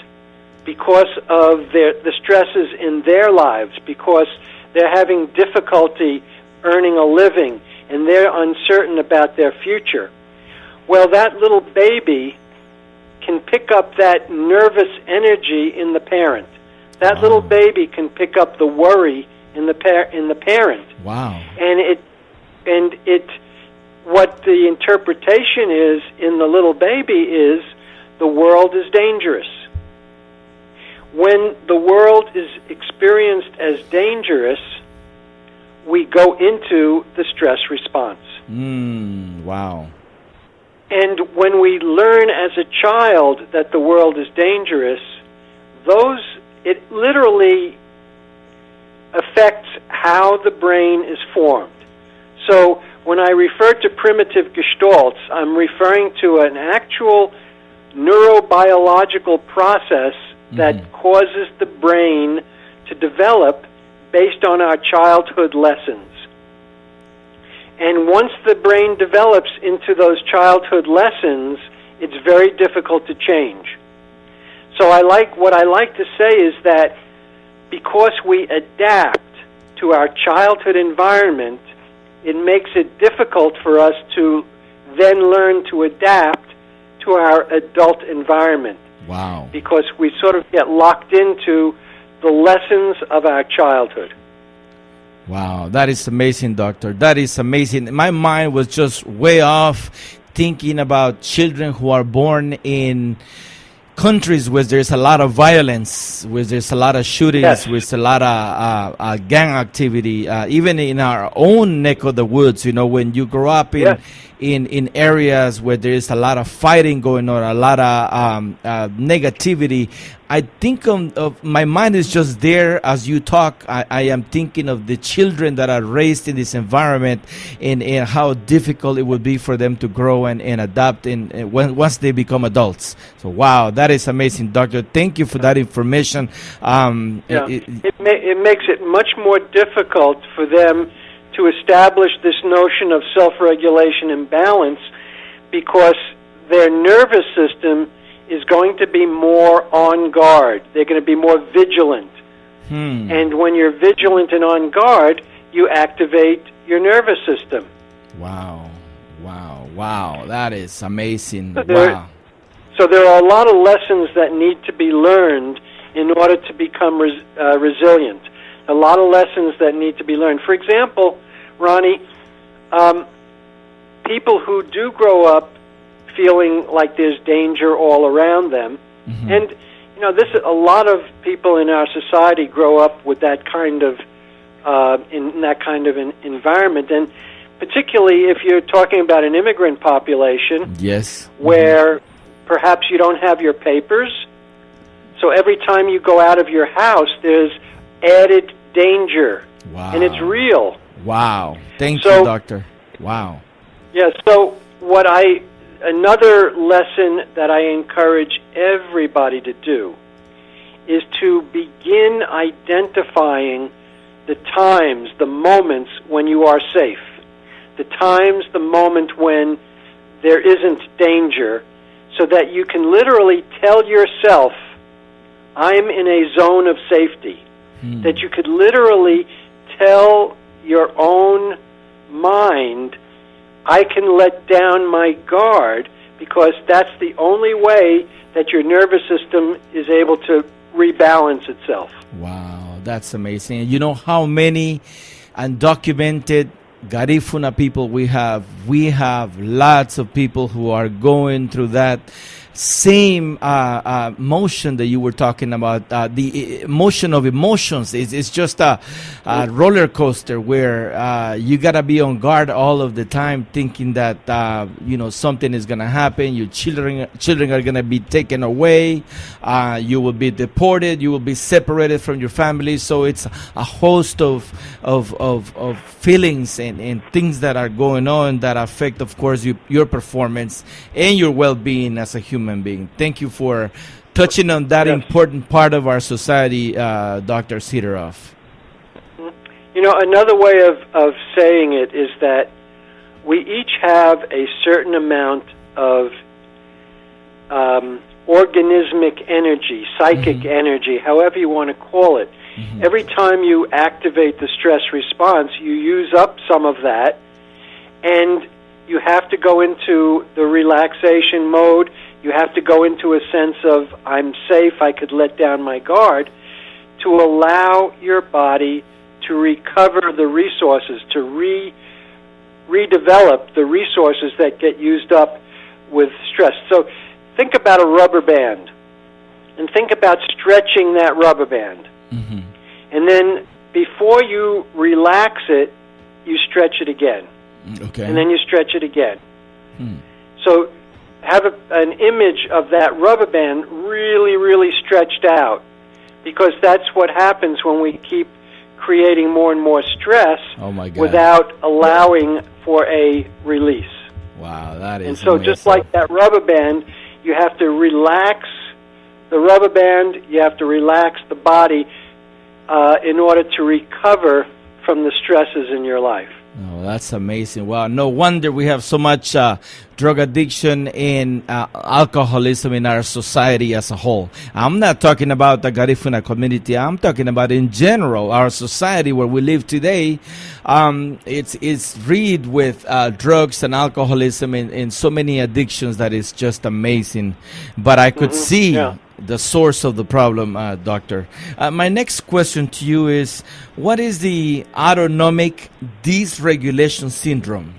because of the stresses in their lives, because they're having difficulty earning a living and they're uncertain about their future, well, that little baby can pick up that nervous energy in the parent. That little baby can pick up the worry in the parent. Wow. And what the interpretation is in the little baby is the world is dangerous. When the world is experienced as dangerous, we go into the stress response. Wow. And when we learn as a child that the world is dangerous, it literally affects how the brain is formed. So when I refer to primitive gestalts, I'm referring to an actual neurobiological process that causes the brain to develop based on our childhood lessons. And once the brain develops into those childhood lessons, it's very difficult to change. So what I like to say is that because we adapt to our childhood environment, it makes it difficult for us to then learn to adapt to our adult environment. Wow. Because we sort of get locked into the lessons of our childhood. Wow, that is amazing, doctor. That is amazing. My mind was just way off thinking about children who are born in countries where there's a lot of violence, where there's a lot of shootings, Yes. with a lot of gang activity, even in our own neck of the woods. You know, when you grow up in areas where there is a lot of fighting going on, a lot of negativity, I think of my mind is just there as you talk. I am thinking of the children that are raised in this environment, and how difficult it would be for them to grow and adapt once they become adults. So wow, that is amazing, doctor. Thank you for that information. It makes it much more difficult for them to establish this notion of self-regulation and balance, because their nervous system is going to be more on guard. They're going to be more vigilant. And when you're vigilant and on guard, you activate your nervous system. Wow. That is amazing. So there are a lot of lessons that need to be learned in order to become resilient. A lot of lessons that need to be learned. For example, Ronnie, people who do grow up feeling like there's danger all around them, and you know, a lot of people in our society grow up with that kind of in that kind of environment, and particularly if you're talking about an immigrant population, yes, where perhaps you don't have your papers, so every time you go out of your house, there's added danger, and it's real. Wow. Thank you, doctor. Wow. Yeah, so another lesson that I encourage everybody to do is to begin identifying the times, the moments when you are safe, the times, the moment when there isn't danger, so that you can literally tell yourself, I'm in a zone of safety, that you could literally tell your own mind, I can let down my guard, because that's the only way that your nervous system is able to rebalance itself. Wow, that's amazing. You know how many undocumented Garifuna people we have? We have lots of people who are going through that same motion that you were talking about, the emotion of emotions. It's just a roller coaster where you gotta be on guard all of the time, thinking that something is gonna happen. Your children are gonna be taken away. You will be deported. You will be separated from your family. So it's a host of feelings and things that are going on that affect, of course, your performance and your well-being as a human being. Thank you for touching on that important part of our society, Dr. Sideroff. You know, another way of saying it is that we each have a certain amount of organismic energy, psychic energy, however you want to call it. Every time you activate the stress response, you use up some of that, and you have to go into the relaxation mode. You have to go into a sense of, I'm safe, I could let down my guard, to allow your body to recover the resources, to redevelop the resources that get used up with stress. So think about a rubber band, and think about stretching that rubber band. And then before you relax it, you stretch it again. Okay. And then you stretch it again. So have an image of that rubber band really, really stretched out, because that's what happens when we keep creating more and more stress Oh my God. without allowing for a release. Wow, that is And so amazing. just like that rubber band, you have to relax the rubber band, you have to relax the body in order to recover from the stresses in your life. Oh, that's amazing. Wow, no wonder we have so much drug addiction and alcoholism in our society as a whole. I'm not talking about the Garifuna community. I'm talking about in general, our society where we live today. It's read with drugs and alcoholism and so many addictions that is just amazing. But I could see the source of the problem, Doctor. My next question to you is, what is the autonomic dysregulation syndrome?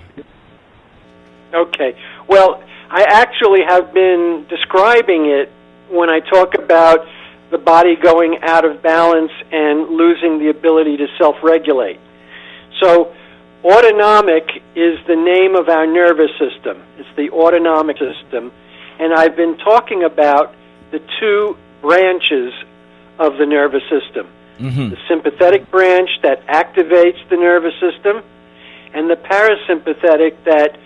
Okay. Well, I actually have been describing it when I talk about the body going out of balance and losing the ability to self-regulate. So, autonomic is the name of our nervous system. It's the autonomic system. And I've been talking about the two branches of the nervous system. The sympathetic branch that activates the nervous system, and the parasympathetic that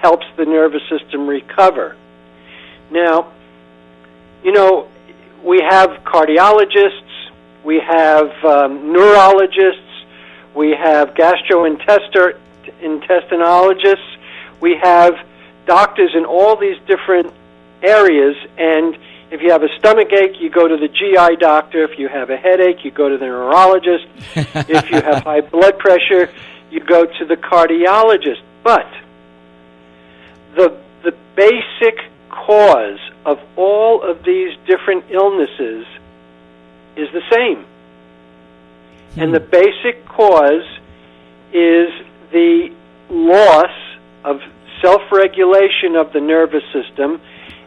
helps the nervous system recover. Now, you know, we have cardiologists, we have neurologists, we have gastrointestinologists, we have doctors in all these different areas, and if you have a stomach ache, you go to the GI doctor. If you have a headache, you go to the neurologist. If you have high blood pressure, you go to the cardiologist. But the basic cause of all of these different illnesses is the same. And the basic cause is the loss of self-regulation of the nervous system,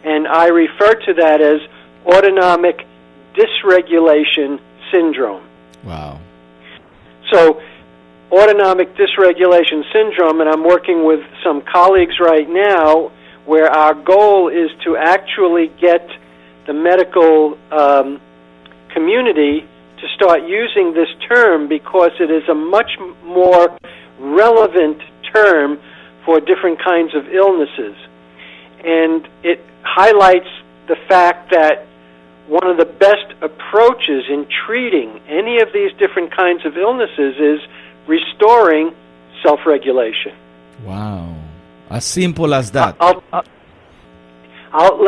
and I refer to that as autonomic dysregulation syndrome. Wow. So, autonomic dysregulation syndrome, and I'm working with some colleagues right now where our goal is to actually get the medical community to start using this term because it is a much more relevant term for different kinds of illnesses. And it highlights the fact that one of the best approaches in treating any of these different kinds of illnesses is restoring self-regulation. Wow. As simple as that. Let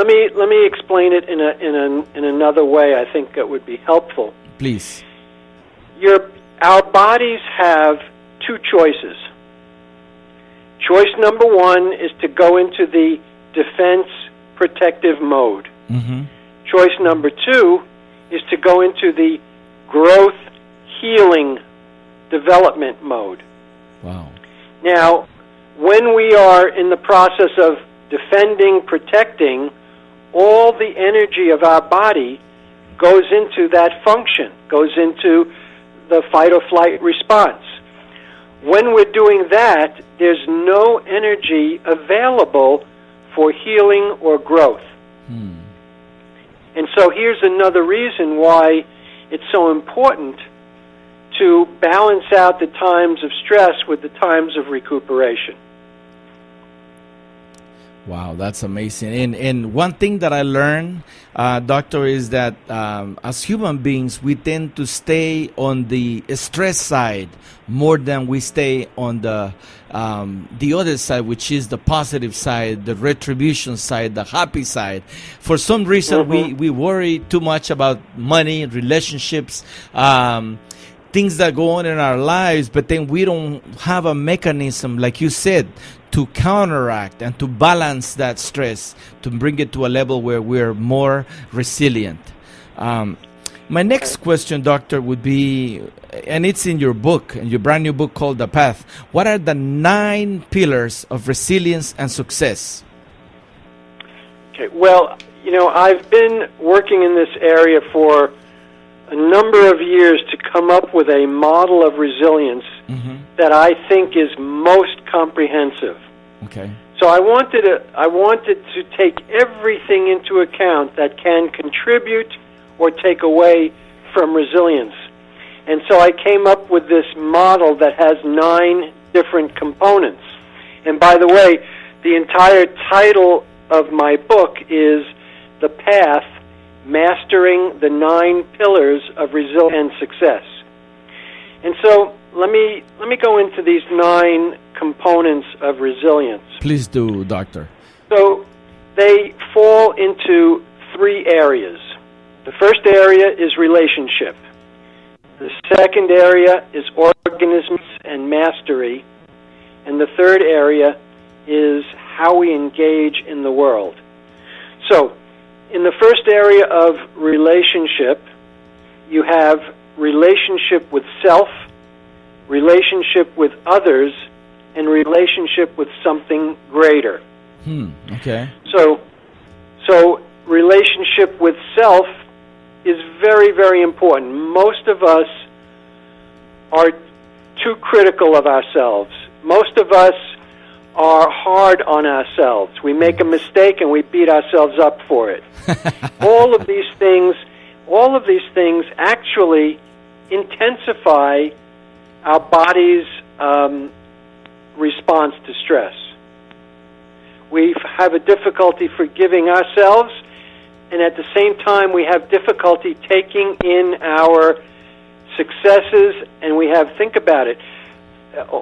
me explain it in another way. I think that would be helpful. Please. Our bodies have two choices. Choice number one is to go into the defense protective mode. Choice number two is to go into the growth healing development mode. Wow. Now, when we are in the process of defending, protecting, all the energy of our body goes into that function, goes into the fight or flight response. When we're doing that, there's no energy available for healing or growth. And so here's another reason why it's so important to balance out the times of stress with the times of recuperation. Wow, that's amazing. And one thing that I learned, Doctor, is that as human beings, we tend to stay on the stress side more than we stay on the other side, which is the positive side, the retribution side, the happy side. For some reason, we worry too much about money, relationships, things that go on in our lives, but then we don't have a mechanism, like you said, to counteract and to balance that stress, to bring it to a level where we're more resilient. My next question, Doctor, would be, and it's in your book, in your brand new book called The Path, what are the 9 pillars of resilience and success? Okay, well, you know, I've been working in this area for a number of years to come up with a model of resilience that I think is most comprehensive. Okay. So I wanted to take everything into account that can contribute or take away from resilience. And so I came up with this model that has 9 different components. And by the way, the entire title of my book is The Path, Mastering the 9 Pillars of Resilience and Success. And so let me go into these 9 components of resilience. Please do, Doctor. So they fall into 3 areas. The first area is relationship. The second area is organisms and mastery. And the third area is how we engage in the world. So, in the first area of relationship, you have relationship with self, relationship with others, and relationship with something greater. Okay. So relationship with self is very, very important. Most of us are too critical of ourselves. Most of us are hard on ourselves. We make a mistake and we beat ourselves up for it. all of these things actually intensify our body's response to stress. We have a difficulty forgiving ourselves, and at the same time we have difficulty taking in our successes, and we have, think about it,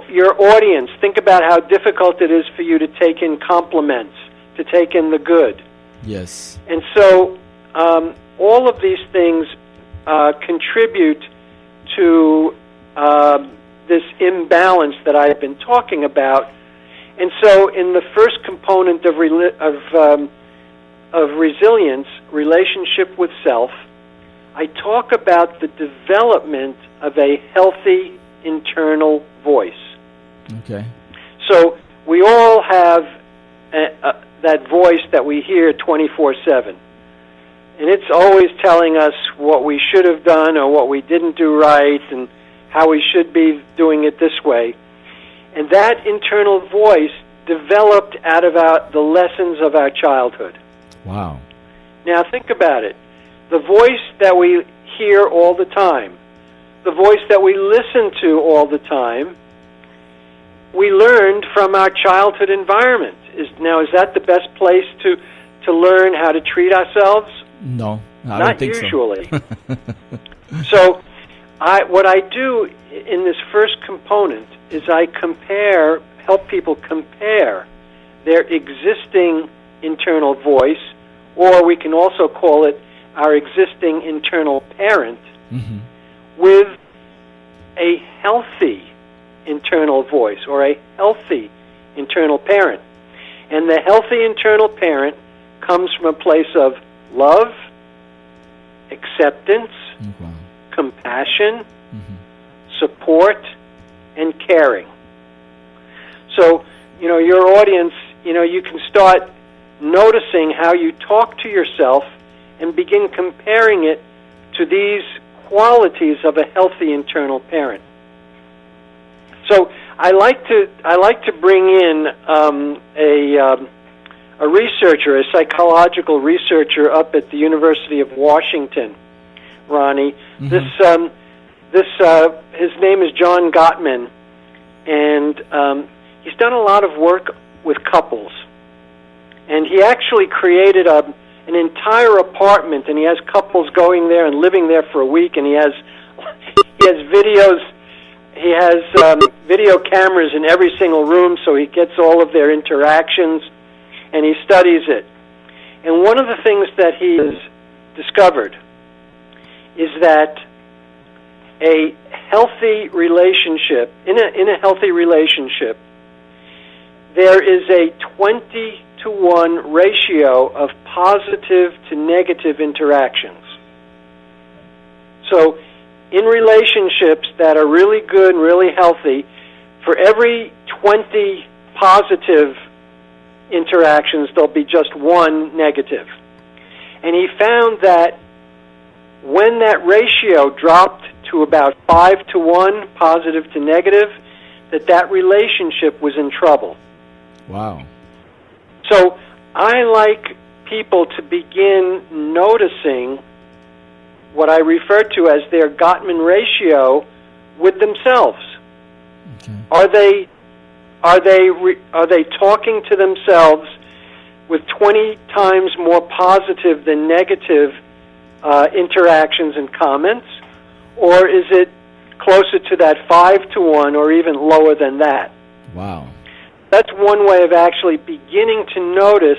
your audience, think about how difficult it is for you to take in compliments, to take in the good. Yes. And so all of these things contribute to this imbalance that I've been talking about. And so in the first component of resilience, relationship with self, I talk about the development of a healthy internal voice. Okay. So we all have that voice that we hear 24/7. And it's always telling us what we should have done or what we didn't do right and how we should be doing it this way. And that internal voice developed out of the lessons of our childhood. Wow. Now think about it. The voice that we hear all the time, the voice that we listen to all the time, we learned from our childhood environment. Is that the best place to learn how to treat ourselves? No, I don't think usually. so. So what I do in this first component is I help people compare their existing internal voice, or we can also call it our existing internal parent, with a healthy internal voice or a healthy internal parent. And the healthy internal parent comes from a place of love, acceptance, compassion, support, and caring. So, your audience, you can start noticing how you talk to yourself and begin comparing it to these qualities of a healthy internal parent. So I like to bring in a researcher, a psychological researcher up at the University of Washington, Ronnie. His name is John Gottman, and he's done a lot of work with couples. And he actually created an entire apartment, and he has couples going there and living there for a week, and he has videos. He has video cameras in every single room, so he gets all of their interactions, and he studies it. And one of the things that he has discovered is that a healthy relationship, in a healthy relationship, there is a 20-to-1 ratio of positive to negative interactions. So in relationships that are really good and really healthy, for every 20 positive interactions, there'll be just 1 negative. And he found that when that ratio dropped to about 5-to-1, positive to negative, that relationship was in trouble. Wow. So I like people to begin noticing what I refer to as their Gottman ratio with themselves. Okay. Are they talking to themselves with 20 times more positive than negative interactions and comments, or is it closer to that 5-to-1 or even lower than that? Wow. That's one way of actually beginning to notice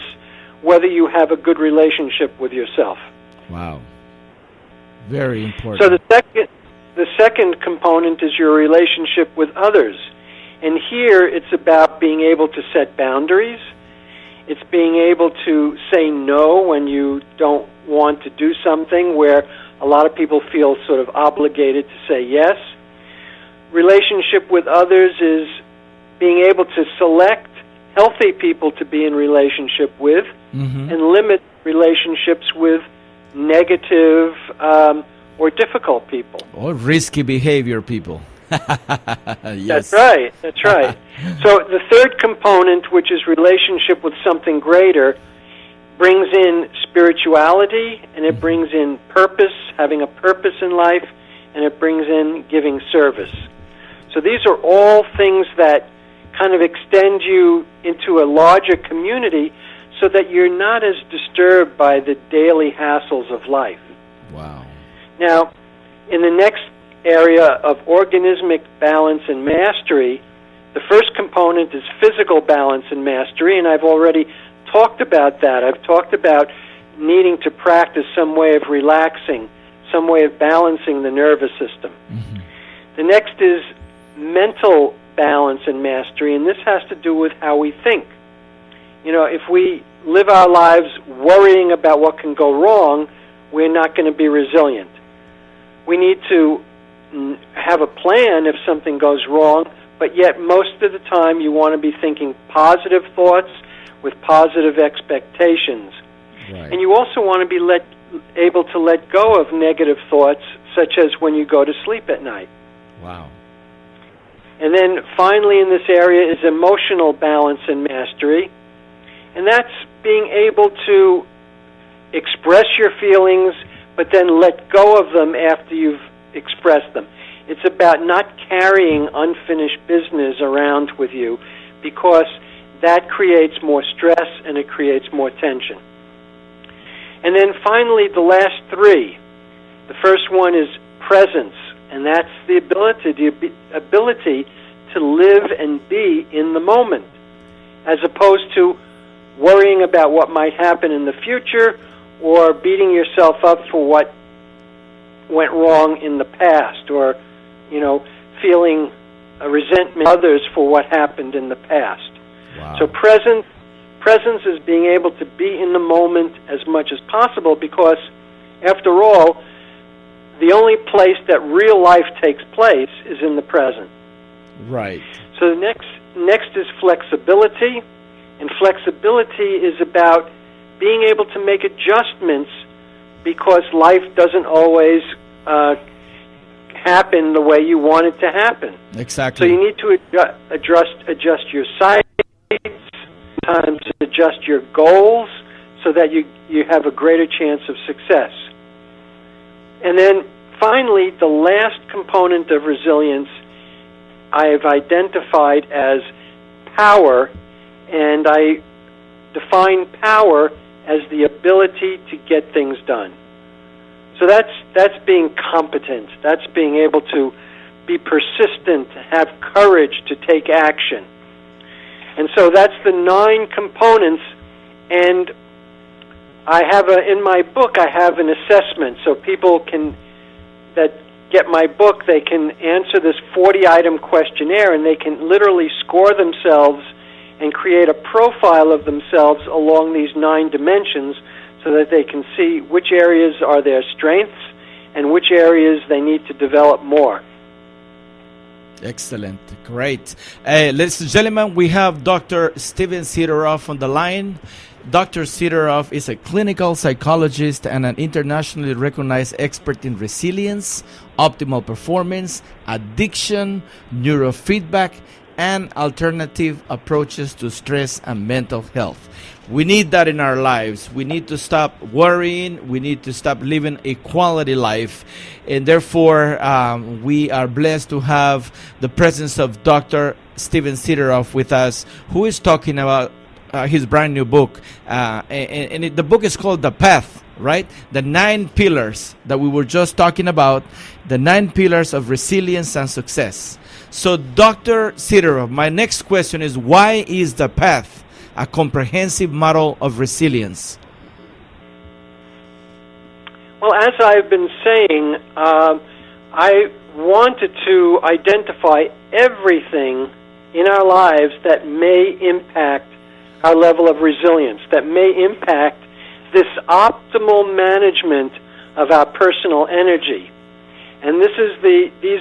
whether you have a good relationship with yourself. Wow. Very important. So the second component is your relationship with others. And here it's about being able to set boundaries. It's being able to say no when you don't want to do something, where a lot of people feel sort of obligated to say yes. Relationship with others is being able to select healthy people to be in relationship with, and limit relationships with negative or difficult people. Or risky behavior people. Yes. That's right. That's right. So the third component, which is relationship with something greater, brings in spirituality, and it brings in purpose, having a purpose in life, and it brings in giving service. So these are all things that kind of extend you into a larger community so that you're not as disturbed by the daily hassles of life. Wow. Now, in the next area of organismic balance and mastery, the first component is physical balance and mastery, and I've already talked about that. I've talked about needing to practice some way of relaxing, some way of balancing the nervous system. The next is mental balance and mastery, and this has to do with how we think. You know, if we live our lives worrying about what can go wrong, we're not going to be resilient. We need to have a plan if something goes wrong, but yet most of the time you want to be thinking positive thoughts with positive expectations. Right. And you also want to be able to let go of negative thoughts, such as when you go to sleep at night. Wow. And then finally in this area is emotional balance and mastery, and that's being able to express your feelings, but then let go of them after you've expressed them. It's about not carrying unfinished business around with you, because that creates more stress and it creates more tension. And then finally, the last three. The first one is presence, and that's the ability to live and be in the moment, as opposed to worrying about what might happen in the future or beating yourself up for what went wrong in the past, or, you know, feeling a resentment of others for what happened in the past. Wow. So presence is being able to be in the moment as much as possible, because, after all, the only place that real life takes place is in the present. Right. So the next is flexibility, and flexibility is about being able to make adjustments, because life doesn't always happen the way you want it to happen. Exactly. So you need to adjust your sights, sometimes adjust your goals, so that you have a greater chance of success. And then finally, the last component of resilience I have identified as power, and I define power as the ability to get things done. So that's being competent. That's being able to be persistent, have courage to take action. And so that's the 9 components, and I have in my book I have an assessment, so people that get my book, they can answer this 40-item questionnaire, and they can literally score themselves and create a profile of themselves along these 9 dimensions, so that they can see which areas are their strengths and which areas they need to develop more. Excellent. Great. Ladies and gentlemen, we have Dr. Steven Sideroff on the line. Dr. Sideroff is a clinical psychologist and an internationally recognized expert in resilience, optimal performance, addiction, neurofeedback, and alternative approaches to stress and mental health. We need that in our lives. We need to stop worrying. We need to stop living a quality life. And therefore, we are blessed to have the presence of Dr. Steven Sideroff with us, who is talking about his brand new book. The book is called The Path, right? The 9 pillars that we were just talking about, the 9 pillars of resilience and success. So, Dr. Sideroff, my next question is, why is The Path a comprehensive model of resilience? Well, as I've been saying, I wanted to identify everything in our lives that may impact our level of resilience, that may impact this optimal management of our personal energy. And these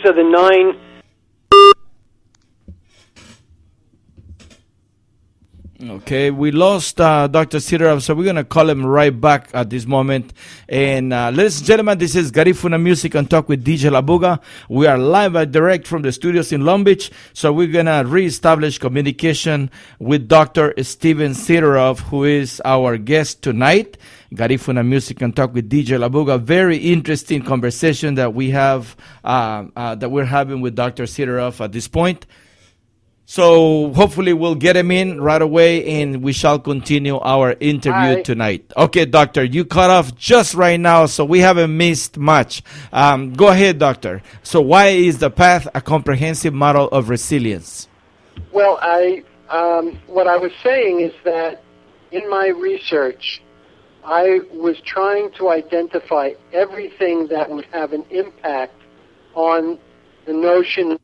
are the 9. Okay, we lost Dr. Sideroff, so we're going to call him right back at this moment. And ladies and gentlemen, this is Garifuna Music and Talk with DJ Labuga. We are live and direct from the studios in Long Beach, so we're going to reestablish communication with Dr. Steven Sideroff, who is our guest tonight. Garifuna Music and Talk with DJ Labuga. Very interesting conversation that we have, that we're having with Dr. Sideroff at this point. So hopefully we'll get him in right away, and we shall continue our interview tonight. Okay, doctor, you cut off just right now, so we haven't missed much. Go ahead, doctor. So why is The Path a comprehensive model of resilience? Well, what I was saying is that in my research, I was trying to identify everything that would have an impact on the notion of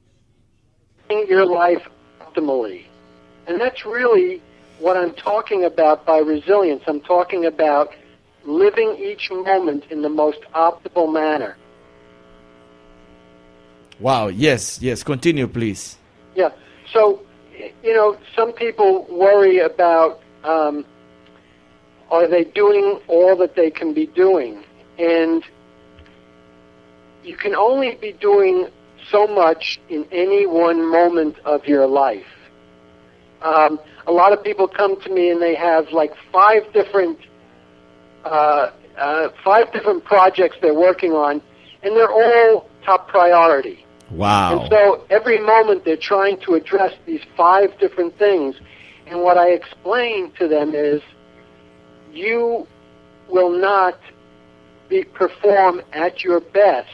living your life optimally. And that's really what I'm talking about by resilience. I'm talking about living each moment in the most optimal manner. Wow, yes, continue, please. Yeah, so, some people worry about, are they doing all that they can be doing? And you can only be doing so much in any one moment of your life. A lot of people come to me and they have like 5 different projects they're working on, and they're all top priority. Wow. And so every moment they're trying to address these 5 different things. And what I explain to them is, you will not perform at your best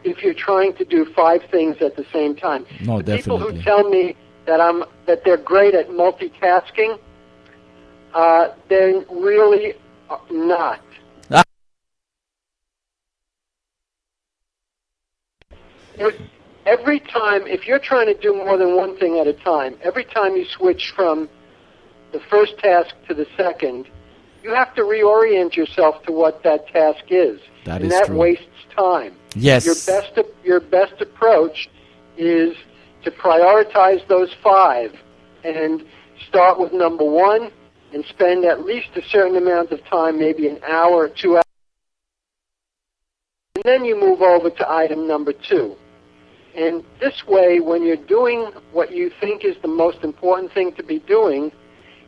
if you're trying to do 5 things at the same time. No, the people definitely. who tell me that they're great at multitasking, they're really not. Every time, if you're trying to do more than one thing at a time, every time you switch from the first task to the second, you have to reorient yourself to what that task is. That true. Wastes time. Yes. Your best approach is to prioritize those 5 and start with number 1 and spend at least a certain amount of time, maybe an hour or 2 hours. And then you move over to item number 2. And this way, when you're doing what you think is the most important thing to be doing,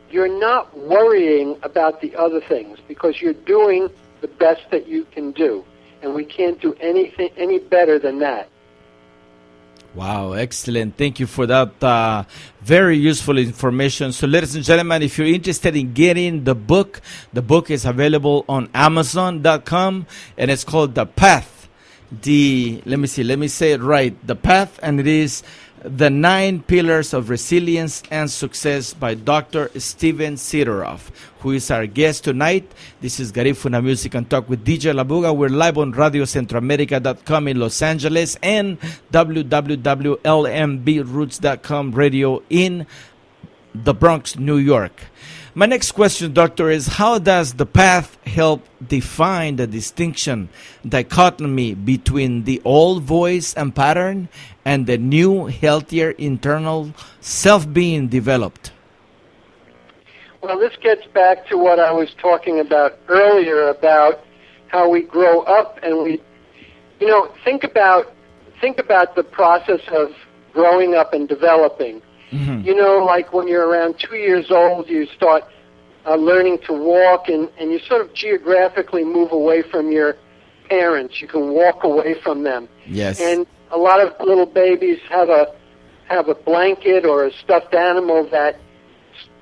you're not worrying about the other things because you're doing the best that you can do. And we can't do anything any better than that. Wow, excellent. Thank you for that very useful information. So, ladies and gentlemen, if you're interested in getting the book is available on Amazon.com, and it's called The Path. Let me say it right. The Path, and it is The 9 Pillars of Resilience and Success by Dr. Steven Sideroff, who is our guest tonight. This is Garifuna Music and Talk with DJ Labuga. We're live on RadioCentroamerica.com in Los Angeles and www.lmbroots.com radio in the Bronx, New York. My next question, doctor, is how does The Path help define the distinction, dichotomy between the old voice and pattern and the new, healthier internal self being developed? Well, this gets back to what I was talking about earlier about how we grow up and we, think about the process of growing up and developing. You know, like when you're around 2 years old, you start learning to walk, and you sort of geographically move away from your parents. You can walk away from them. Yes. And a lot of little babies have a blanket or a stuffed animal that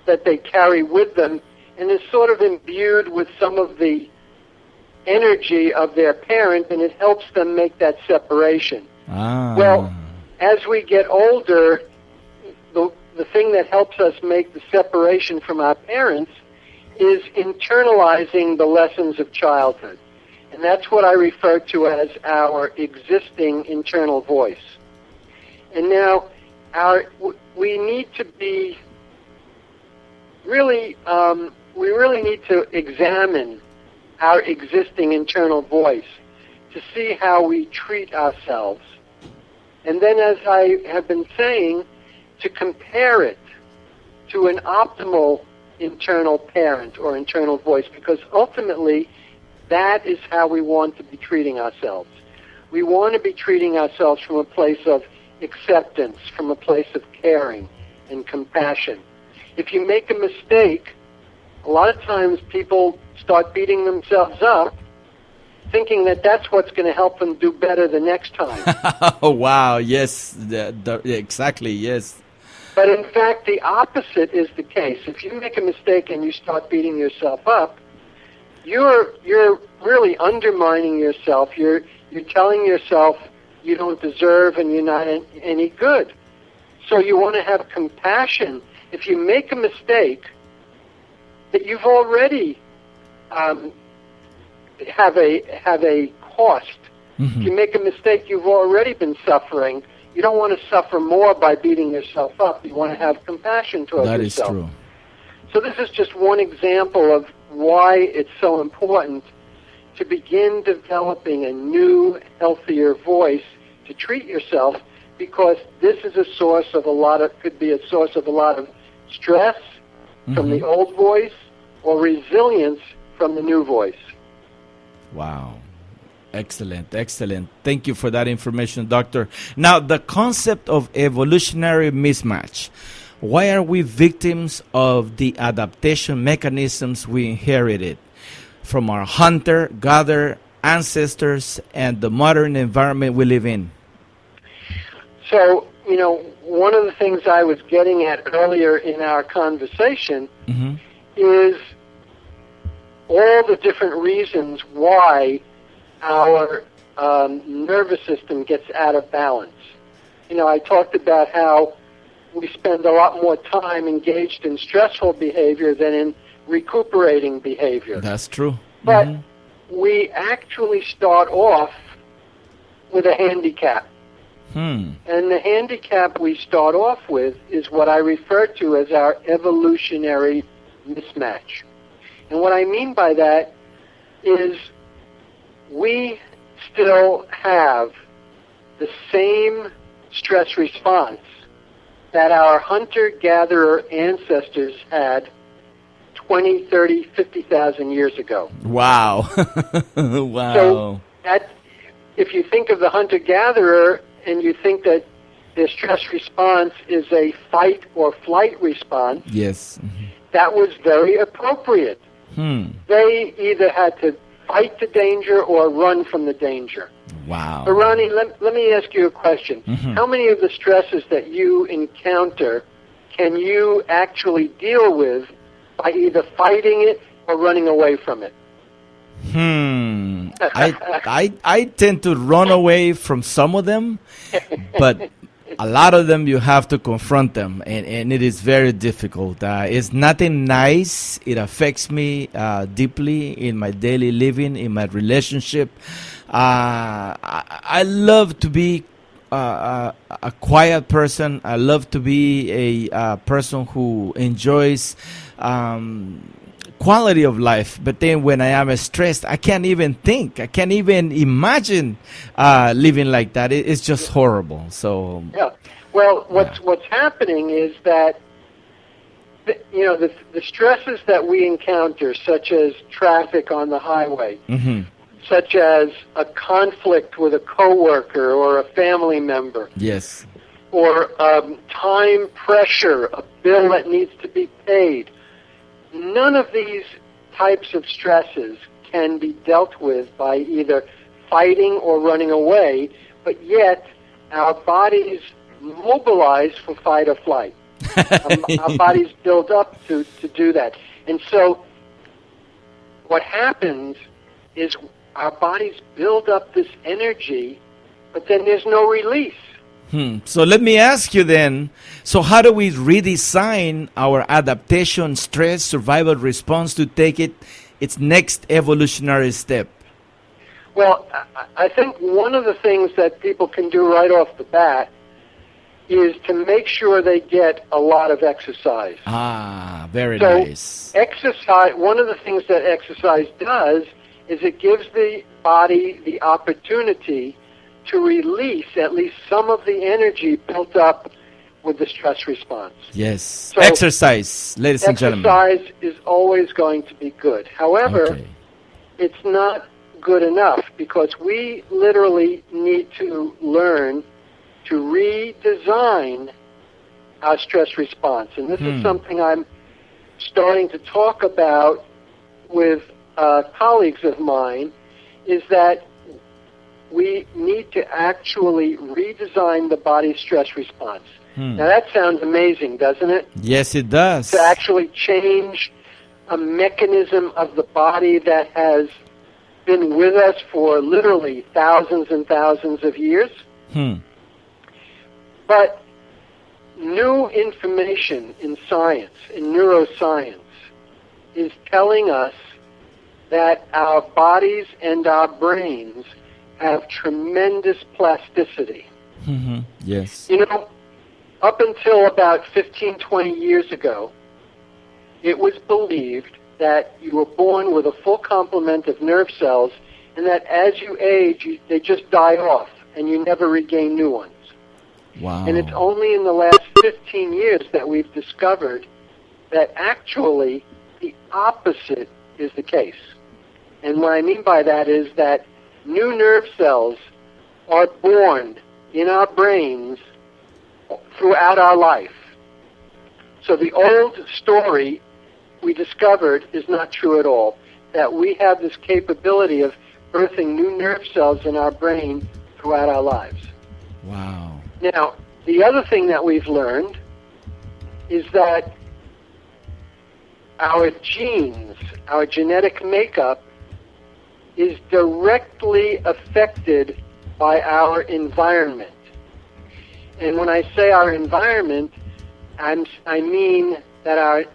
they carry with them, and is sort of imbued with some of the energy of their parent, and it helps them make that separation. Well, as we get older, the thing that helps us make the separation from our parents is internalizing the lessons of childhood. And that's what I refer to as our existing internal voice. And now, we need to be really, we really need to examine our existing internal voice to see how we treat ourselves. And then, as I have been saying, to compare it to an optimal internal parent or internal voice, because ultimately that is how we want to be treating ourselves. We want to be treating ourselves from a place of acceptance, from a place of caring and compassion. If you make a mistake, a lot of times people start beating themselves up, thinking that that's what's going to help them do better the next time. Oh, wow, yes, exactly, yes. But in fact, the opposite is the case. If you make a mistake and you start beating yourself up, you're really undermining yourself. You're telling yourself you don't deserve and you're not any good. So you want to have compassion. If you make a mistake, that you've already have a cost. Mm-hmm. If you make a mistake, you've already been suffering. You don't want to suffer more by beating yourself up. You want to have compassion towards yourself. That is true. So this is just one example of why it's so important to begin developing a new, healthier voice to treat yourself, because this is a source of could be a source of a lot of stress from the old voice, or resilience from the new voice. Wow. Excellent, excellent. Thank you for that information, Doctor. Now, the concept of evolutionary mismatch. Why are we victims of the adaptation mechanisms we inherited from our hunter-gatherer ancestors and the modern environment we live in? So, you know, one of the things I was getting at earlier in our conversation is all the different reasons why our nervous system gets out of balance. You know, I talked about how we spend a lot more time engaged in stressful behavior than in recuperating behavior. That's true. But we actually start off with a handicap. And the handicap we start off with is what I refer to as our evolutionary mismatch. And what I mean by that is we still have the same stress response that our hunter-gatherer ancestors had 20, 30, 50,000 years ago. Wow. Wow. So if you think of the hunter-gatherer and you think that their stress response is a fight or flight response, yes, that was very appropriate. They either had to fight the danger or run from the danger. Wow. But Ronnie, let me ask you a question. How many of the stresses that you encounter can you actually deal with by either fighting it or running away from it? I tend to run away from some of them, but a lot of them you have to confront them, and it is very difficult. It's nothing nice. It affects me deeply in my daily living, in my relationship. I love to be a quiet person. I love to be a person who enjoys quality of life, but then when I am stressed, I can't even think. I can't even imagine living like that. It's just horrible. So yeah. Well, what's happening is that the stresses that we encounter, such as traffic on the highway, such as a conflict with a coworker or a family member. Yes. or time pressure, a bill that needs to be paid. None of these types of stresses can be dealt with by either fighting or running away, but yet our bodies mobilize for fight or flight. Our bodies build up to do that. And so what happens is our bodies build up this energy, but then there's no release. So let me ask you then, so how do we redesign our adaptation, stress, survival response to take it its next evolutionary step? Well, I think one of the things that people can do right off the bat is to make sure they get a lot of exercise. Ah, very So nice. exercise, one of the things that exercise does is it gives the body the opportunity to release at least some of the energy built up with the stress response. Yes. So Exercise, ladies and gentlemen. Exercise is always going to be good. However, Okay. it's not good enough because we literally need to learn to redesign our stress response. And this is something I'm starting to talk about with colleagues of mine, is that we need to actually redesign the body's stress response. Now that sounds amazing, doesn't it? Yes, it does. To actually change a mechanism of the body that has been with us for literally thousands and thousands of years. But new information in science, in neuroscience, is telling us that our bodies and our brains have tremendous plasticity. Yes. You know, up until about 15, 20 years ago, it was believed that you were born with a full complement of nerve cells and that as you age, they just die off and you never regain new ones. Wow. And it's only in the last 15 years that we've discovered that actually the opposite is the case. And what I mean by that is that new nerve cells are born in our brains throughout our life. So the old story we discovered is not true at all, that we have this capability of birthing new nerve cells in our brain throughout our lives. Wow. Now, the other thing that we've learned is that our genes, our genetic makeup, is directly affected by our environment. And when I say our environment, I mean that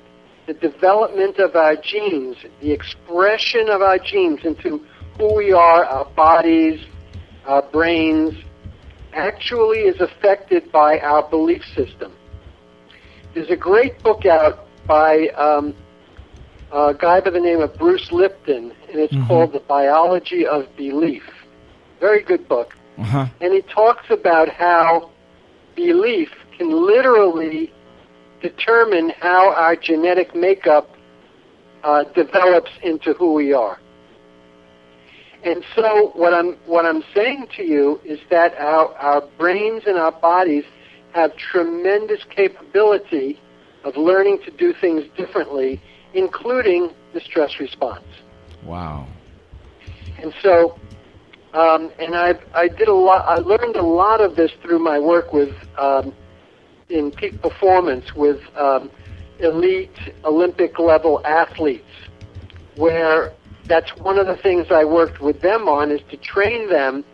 the development of our genes, the expression of our genes into who we are, our bodies, our brains, actually is affected by our belief system. There's a great book out by a guy by the name of Bruce Lipton, and it's called The Biology of Belief. Very good book. And he talks about how belief can literally determine how our genetic makeup develops into who we are. And so what I'm saying to you is that our brains and our bodies have tremendous capability of learning to do things differently, including the stress response. Wow. And so, and I learned a lot of this through my work with in peak performance with elite Olympic level athletes, where that's one of the things I worked with them on, is to train them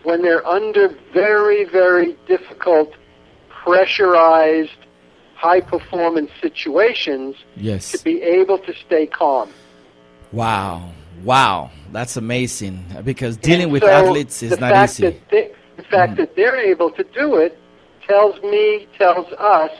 when they're under very, very difficult, pressurized, high-performance situations, Yes. to be able to stay calm. Wow. Wow. That's amazing. Because dealing And with so athletes is the not fact easy. the fact that they're able to do it tells us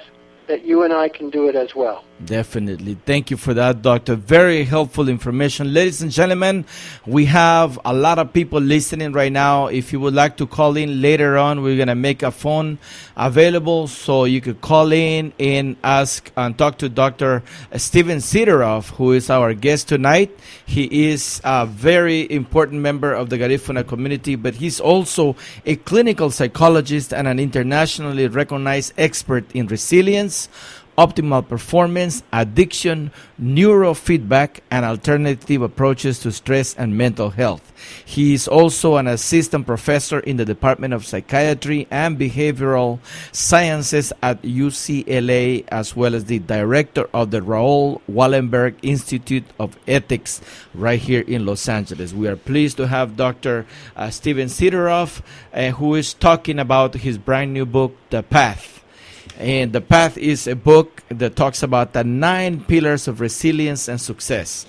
that you and I can do it as well. Definitely. Thank you for that, Doctor. Very helpful information. Ladies and gentlemen, we have a lot of people listening right now. If you would like to call in later on, we're going to make a phone available so you could call in and ask and talk to Dr. Steven Sideroff, who is our guest tonight. He is a very important member of the Garifuna community, but he's also a clinical psychologist and an internationally recognized expert in resilience, optimal performance, addiction, neurofeedback, and alternative approaches to stress and mental health. He is also an assistant professor in the Department of Psychiatry and Behavioral Sciences at UCLA, as well as the director of the Raoul Wallenberg Institute of Ethics right here in Los Angeles. We are pleased to have Dr. Steven Sideroff, who is talking about his brand new book, The Path. And The Path is a book that talks about the 9 pillars of resilience and success.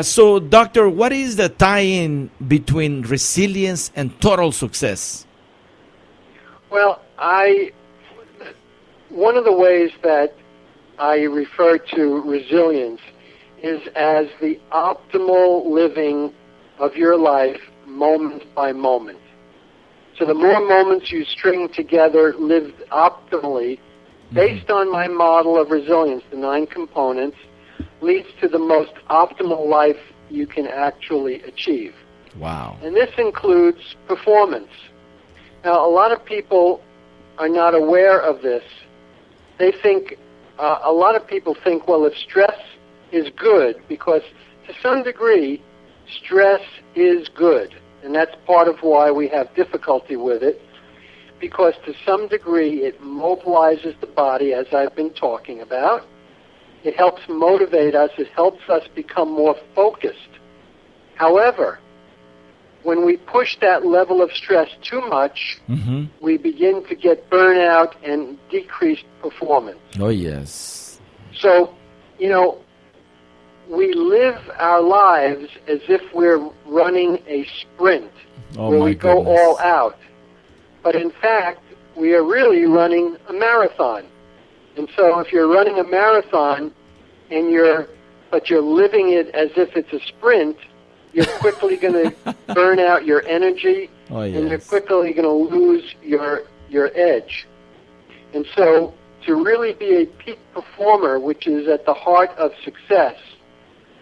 So, Doctor, what is the tie-in between resilience and total success? Well, one of the ways that I refer to resilience is as the optimal living of your life moment by moment. So the more moments you string together lived optimally, based on my model of resilience, the 9 components, leads to the most optimal life you can actually achieve. Wow. And this includes performance. Now, a lot of people are not aware of this. They think, a lot of people think, well, if stress is good, because to some degree, stress is good. And that's part of why we have difficulty with it, because to some degree it mobilizes the body, as I've been talking about. It helps motivate us. It helps us become more focused. However, when we push that level of stress too much, we begin to get burnout and decreased performance. Oh, yes. So, we live our lives as if we're running a sprint where we go all out. But in fact, we are really running a marathon. And so if you're running a marathon but you're living it as if it's a sprint, you're quickly going to burn out your energy, and you're quickly going to lose your edge. And so to really be a peak performer, which is at the heart of success,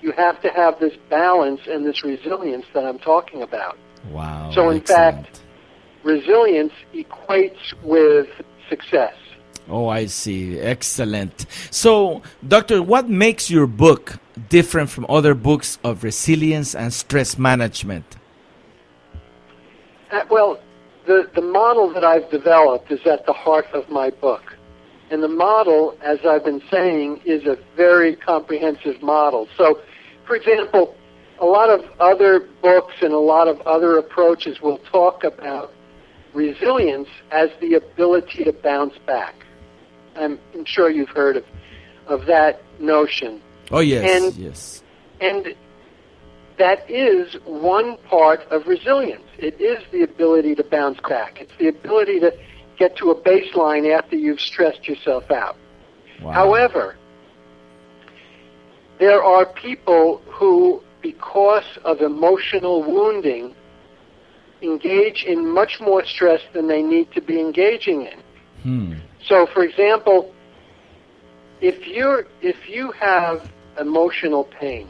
you have to have this balance and this resilience that I'm talking about. Wow. So in fact, resilience equates with success. Oh, I see. Excellent. So, Doctor, what makes your book different from other books of resilience and stress management? Well, the model that I've developed is at the heart of my book. And the model, as I've been saying, is a very comprehensive model. So, for example, a lot of other books and a lot of other approaches will talk about resilience as the ability to bounce back. I'm sure you've heard of that notion. Oh, yes, yes. And that is one part of resilience. It is the ability to bounce back. It's the ability to get to a baseline after you've stressed yourself out. Wow. However, there are people who, because of emotional wounding, engage in much more stress than they need to be engaging in. So, for example, if you have emotional pain,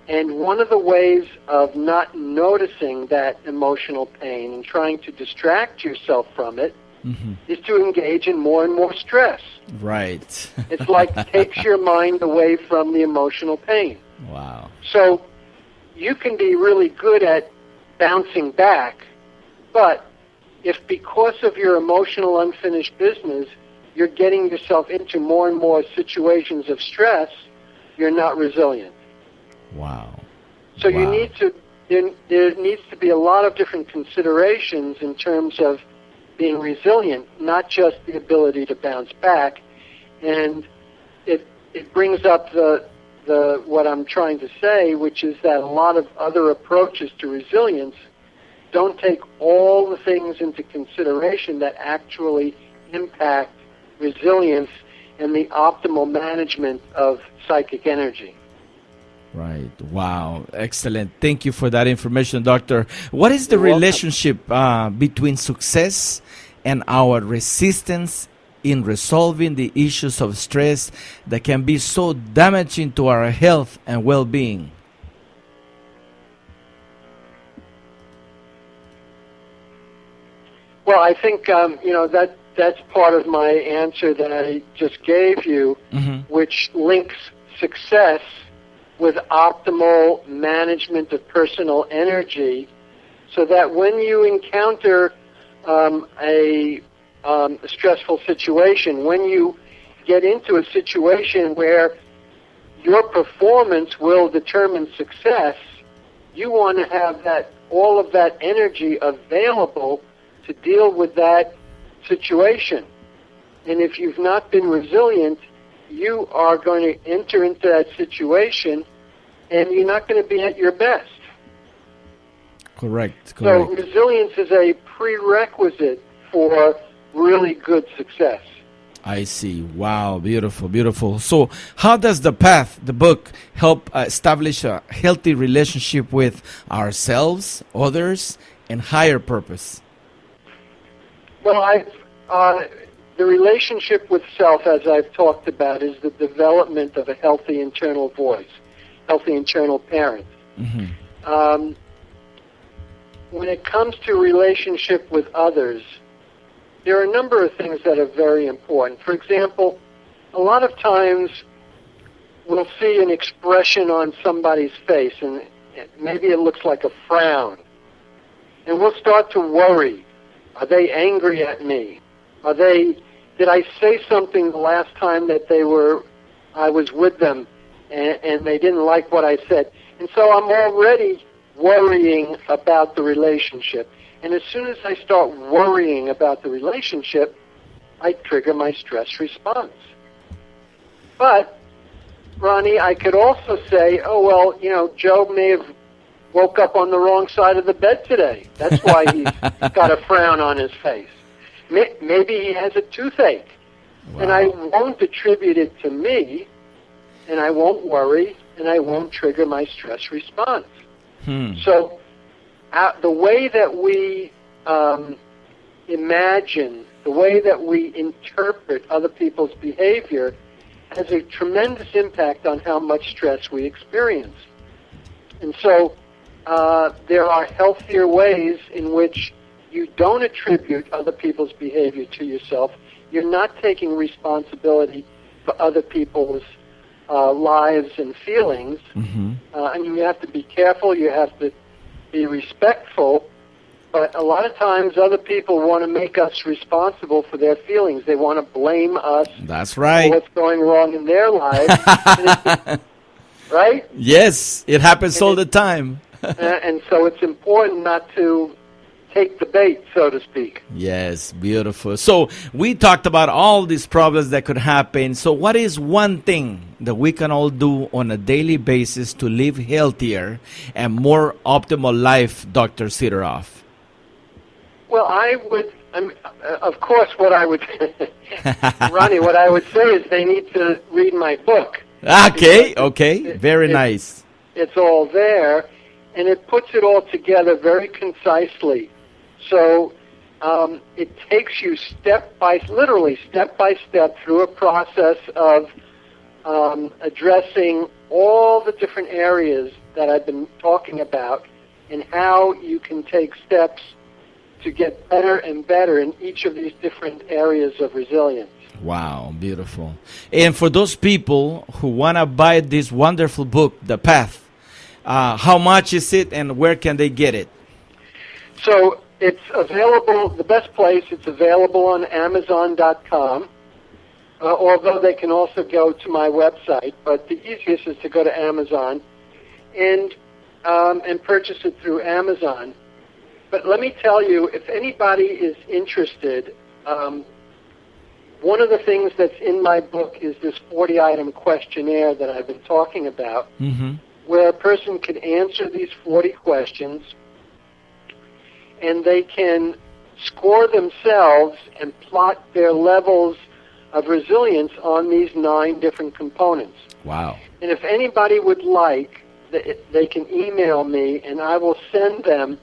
and one of the ways of not noticing that emotional pain and trying to distract yourself from it is to engage in more and more stress. Right. It's like it takes your mind away from the emotional pain. Wow. So you can be really good at bouncing back, but if because of your emotional unfinished business, you're getting yourself into more and more situations of stress, you're not resilient. Wow. So you need to, there needs to be a lot of different considerations in terms of being resilient, not just the ability to bounce back. And it brings up the what I'm trying to say, which is that a lot of other approaches to resilience don't take all the things into consideration that actually impact resilience and the optimal management of psychic energy. Right. Wow. Excellent. Thank you for that information, Doctor. What is the You're welcome. relationship between success and our resistance in resolving the issues of stress that can be so damaging to our health and well-being? Well, I think that's part of my answer that I just gave you, which links success with optimal management of personal energy, so that when you encounter a stressful situation, when you get into a situation where your performance will determine success, you want to have all of that energy available to deal with that situation. And if you've not been resilient, you are going to enter into that situation and you're not going to be at your best. Correct. So resilience is a prerequisite for really good success. I see. Wow. Beautiful. Beautiful. So how does The Path, the book, help establish a healthy relationship with ourselves, others, and higher purpose? Well, the relationship with self, as I've talked about, is the development of a healthy internal voice, healthy internal parent. When it comes to relationship with others, there are a number of things that are very important. For example, a lot of times we'll see an expression on somebody's face, and maybe it looks like a frown, and we'll start to worry. Are they angry at me? Did I say something the last time that I was with them and they didn't like what I said? And so I'm already worrying about the relationship. And as soon as I start worrying about the relationship, I trigger my stress response. But, Ronnie, I could also say, Joe may have woke up on the wrong side of the bed today. That's why he's got a frown on his face. Maybe he has a toothache. Wow. And I won't attribute it to me, and I won't worry, and I won't trigger my stress response. So the way that we imagine, the way that we interpret other people's behavior has a tremendous impact on how much stress we experience. And so there are healthier ways in which you don't attribute other people's behavior to yourself. You're not taking responsibility for other people's lives and feelings. And you have to be careful. You have to be respectful. But a lot of times other people want to make us responsible for their feelings. They want to blame us. That's right. For what's going wrong in their lives. Right? Yes, it happens all the time. And so it's important not to take the bait, so to speak. Yes, beautiful. So we talked about all these problems that could happen. So what is one thing that we can all do on a daily basis to live healthier and more optimal life, Dr. Sideroff? Well, of course, what I would, Ronnie, what I would say is they need to read my book. Okay, very nice. It's all there, and it puts it all together very concisely. So it takes you literally step by step through a process of addressing all the different areas that I've been talking about and how you can take steps to get better and better in each of these different areas of resilience. Wow, beautiful. And for those people who want to buy this wonderful book, The Path, how much is it and where can they get it? So it's available, the best place, it's available on Amazon.com, although they can also go to my website, but the easiest is to go to Amazon and purchase it through Amazon. But let me tell you, if anybody is interested, one of the things that's in my book is this 40-item questionnaire that I've been talking about, where a person can answer these 40 questions, and they can score themselves and plot their levels of resilience on these 9 different components. Wow. And if anybody would like, they can email me, and I will send them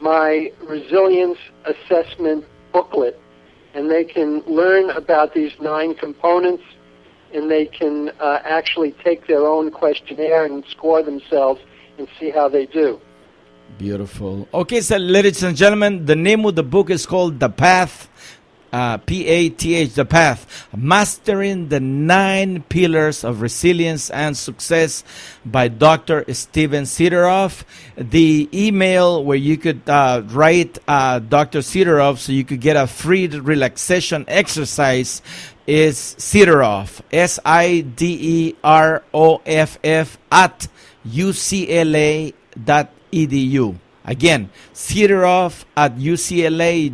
my resilience assessment booklet, and they can learn about these 9 components, and they can actually take their own questionnaire and score themselves and see how they do. Beautiful. Okay, so ladies and gentlemen, the name of the book is called The Path, P-A-T-H, The Path, Mastering the 9 Pillars of Resilience and Success by Dr. Steven Sideroff. The email where you could write Dr. Sideroff so you could get a free relaxation exercise is Sideroff, Sideroff at UCLA.edu. Again, Sideroff at UCLA.edu.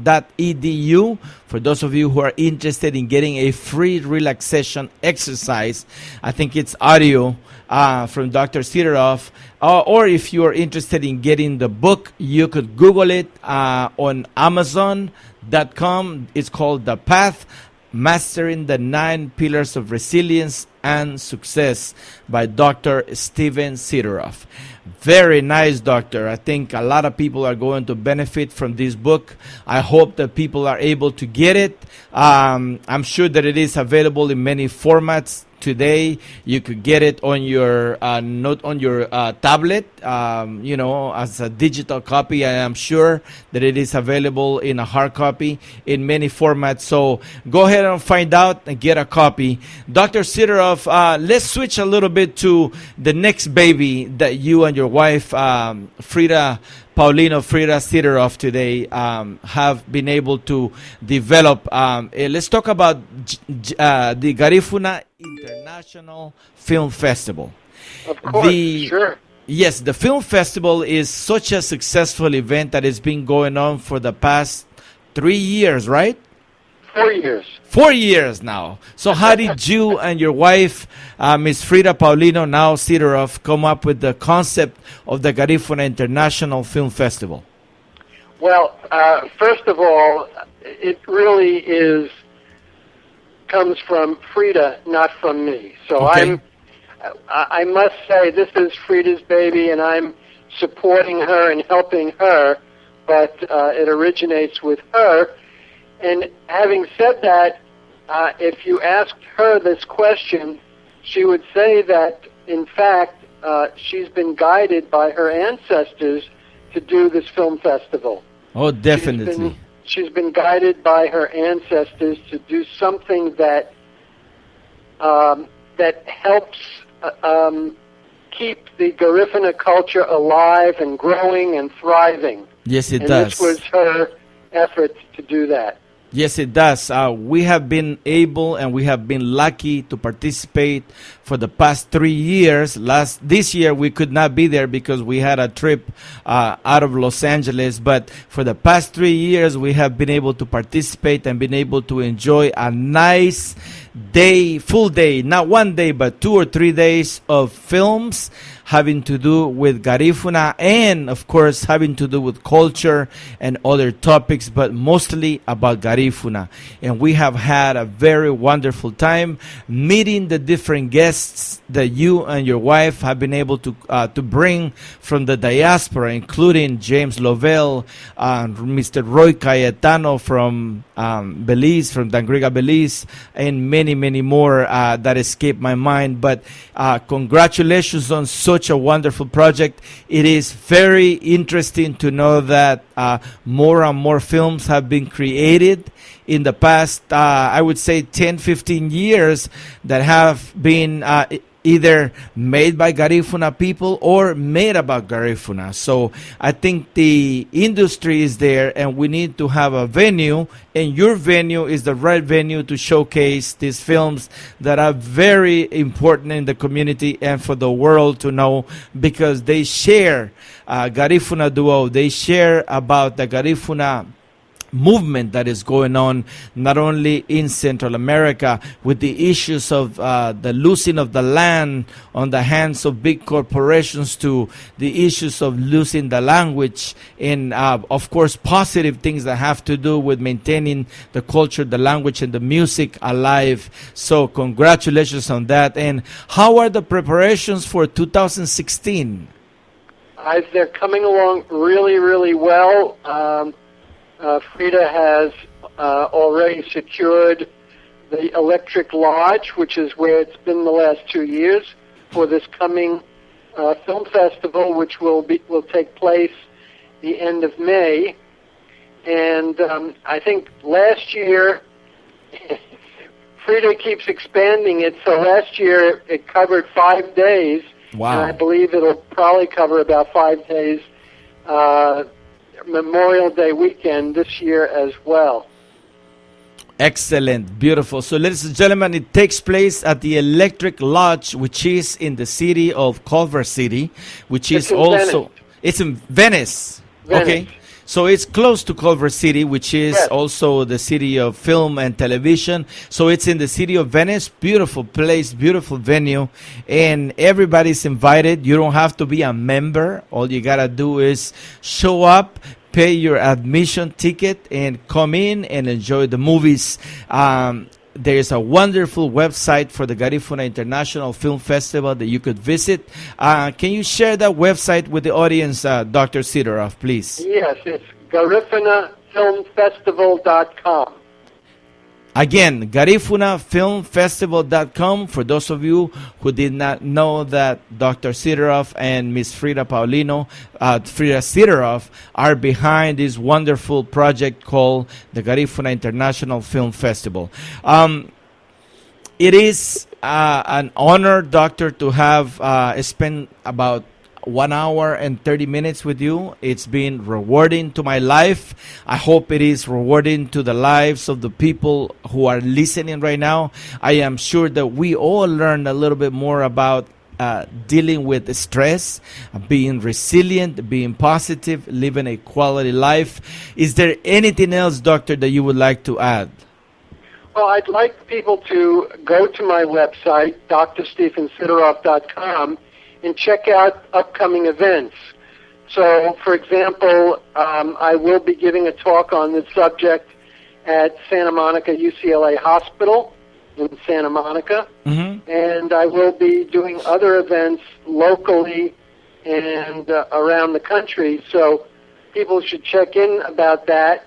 For those of you who are interested in getting a free relaxation exercise, I think it's audio from Dr. Sideroff. Or if you are interested in getting the book, you could Google it on Amazon.com. It's called The Path, Mastering the 9 Pillars of Resilience and Success by Dr. Steven Sideroff. Very nice, doctor. I think a lot of people are going to benefit from this book. I hope that people are able to get it. I'm sure that it is available in many formats today. You could get it on your not on your tablet, as a digital copy. I am sure that it is available in a hard copy in many formats. So go ahead and find out and get a copy. Dr. Sideroff, let's switch a little bit to the next baby that you and your wife, Frida Sideroff, today have been able to develop. Let's talk about the Garifuna International Film Festival. Of course, sure. Yes, the film festival is such a successful event that has been going on for the past 3 years, right? 4 years. 4 years now. So how did you and your wife, Miss Frida Paulino, now Sideroff, come up with the concept of the Garifuna International Film Festival? Well, first of all, it really comes from Frida, not from me. So okay. I must say this is Frida's baby, and I'm supporting her and helping her, but it originates with her. And having said that, if you asked her this question, she would say that, in fact, she's been guided by her ancestors to do this film festival. Oh, definitely. She's been guided by her ancestors to do something that helps keep the Garifuna culture alive and growing and thriving. Yes, it and does. This was her effort to do that. Yes, it does. We have been able and we have been lucky to participate for the past 3 years. This year we could not be there because we had a trip out of Los Angeles. But for the past 3 years we have been able to participate and been able to enjoy a nice day, full day, not 1 day, but 2 or 3 days of films having to do with Garifuna and, of course, having to do with culture and other topics, but mostly about Garifuna. And we have had a very wonderful time meeting the different guests that you and your wife have been able to bring from the diaspora, including James Lovell, Mr. Roy Cayetano from Belize, from Dangriga, Belize, and many, many more that escape my mind. But congratulations on such a wonderful project. It is very interesting to know that more and more films have been created in the past, I would say 10, 15 years that have been either made by Garifuna people or made about Garifuna. So I think the industry is there and we need to have a venue, and your venue is the right venue to showcase these films that are very important in the community and for the world to know, because they share Garifuna Duo, they share about the Garifuna movement that is going on not only in Central America with the issues of the losing of the land on the hands of big corporations, to the issues of losing the language, and of course positive things that have to do with maintaining the culture, the language, and the music alive. So congratulations on that. And how are the preparations for 2016? They're coming along really, really well. Frida has already secured the Electric Lodge, which is where it's been the last 2 years, for this coming film festival, which will take place the end of May. And I think last year, Frida keeps expanding it, so last year it covered 5 days. Wow. And I believe it'll probably cover about 5 days Memorial Day weekend this year as well. Excellent. Beautiful. So, ladies and gentlemen, it takes place at the Electric Lodge, which is in the city of Culver City, which is also... Venice. It's in Venice. Okay. So it's close to Culver City, which is also the city of film and television. So it's in the city of Venice. Beautiful place, beautiful venue. And everybody's invited. You don't have to be a member. All you got to do is show up, pay your admission ticket, and come in and enjoy the movies. There's a wonderful website for the Garifuna International Film Festival that you could visit. Can you share that website with the audience, Dr. Sideroff, please? Yes, it's GarifunaFilmFestival.com. Again, GarifunaFilmFestival.com. For those of you who did not know that Dr. Sideroff and Miss Frida Sideroff are behind this wonderful project called the Garifuna International Film Festival. It is an honor, Doctor, to have spent about 1 hour and 30 minutes with you. It's been rewarding to my life. I hope it is rewarding to the lives of the people who are listening right now. I am sure that we all learned a little bit more about dealing with stress, being resilient, being positive, living a quality life. Is there anything else, Doctor, that you would like to add? Well, I'd like people to go to my website, drstephensideroff.com, and check out upcoming events. So, for example, I will be giving a talk on this subject at Santa Monica UCLA Hospital in Santa Monica, and I will be doing other events locally and around the country. So people should check in about that.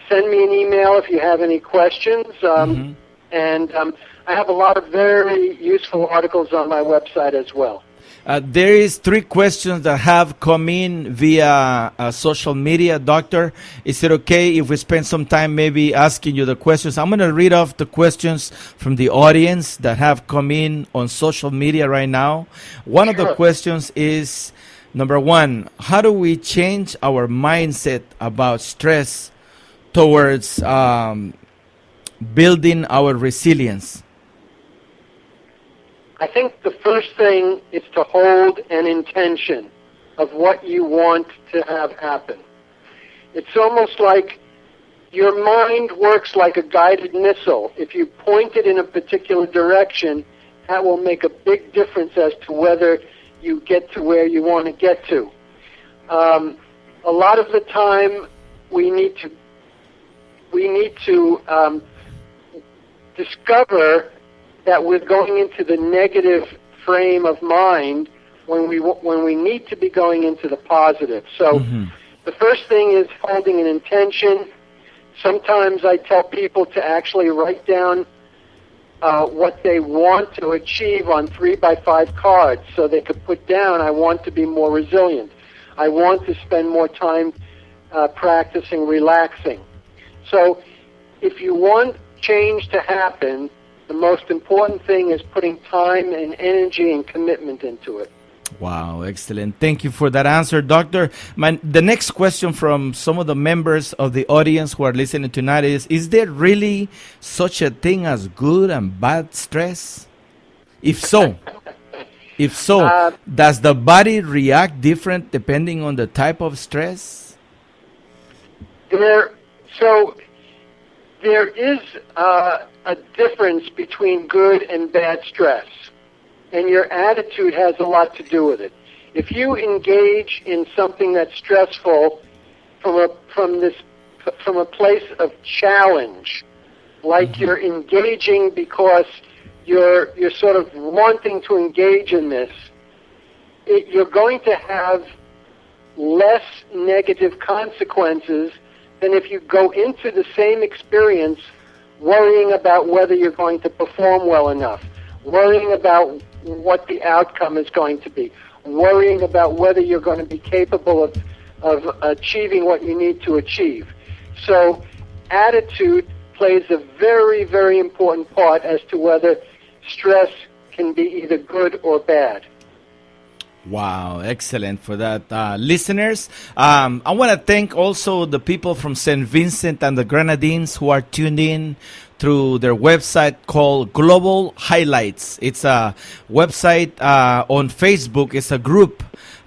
Send me an email if you have any questions. And I have a lot of very useful articles on my website as well. There is 3 questions that have come in via social media, Doctor. Is it okay if we spend some time maybe asking you the questions? I'm going to read off the questions from the audience that have come in on social media right now. One of the questions is, number 1, how do we change our mindset about stress towards building our resilience? I think the first thing is to hold an intention of what you want to have happen. It's almost like your mind works like a guided missile. If you point it in a particular direction, that will make a big difference as to whether you get to where you want to get to. A lot of the time, we need to discover that we're going into the negative frame of mind when we need to be going into the positive. So the first thing is holding an intention. Sometimes I tell people to actually write down what they want to achieve on 3x5 cards, so they could put down, I want to be more resilient. I want to spend more time practicing relaxing. So if you want change to happen, the most important thing is putting time and energy and commitment into it. Wow, excellent. Thank you for that answer, Doctor. The next question from some of the members of the audience who are listening tonight is there really such a thing as good and bad stress? If so, does the body react different depending on the type of stress? So there is a difference between good and bad stress, and your attitude has a lot to do with it. If you engage in something that's stressful from a place of challenge, like you're engaging because you're sort of wanting to engage in this, you're going to have less negative consequences than if you go into the same experience worrying about whether you're going to perform well enough, worrying about what the outcome is going to be, worrying about whether you're going to be capable of achieving what you need to achieve. So attitude plays a very, very important part as to whether stress can be either good or bad. Wow, excellent for that. Listeners, I want to thank also the people from St. Vincent and the Grenadines who are tuned in through their website called Global Highlights. It's a website on Facebook. It's a group.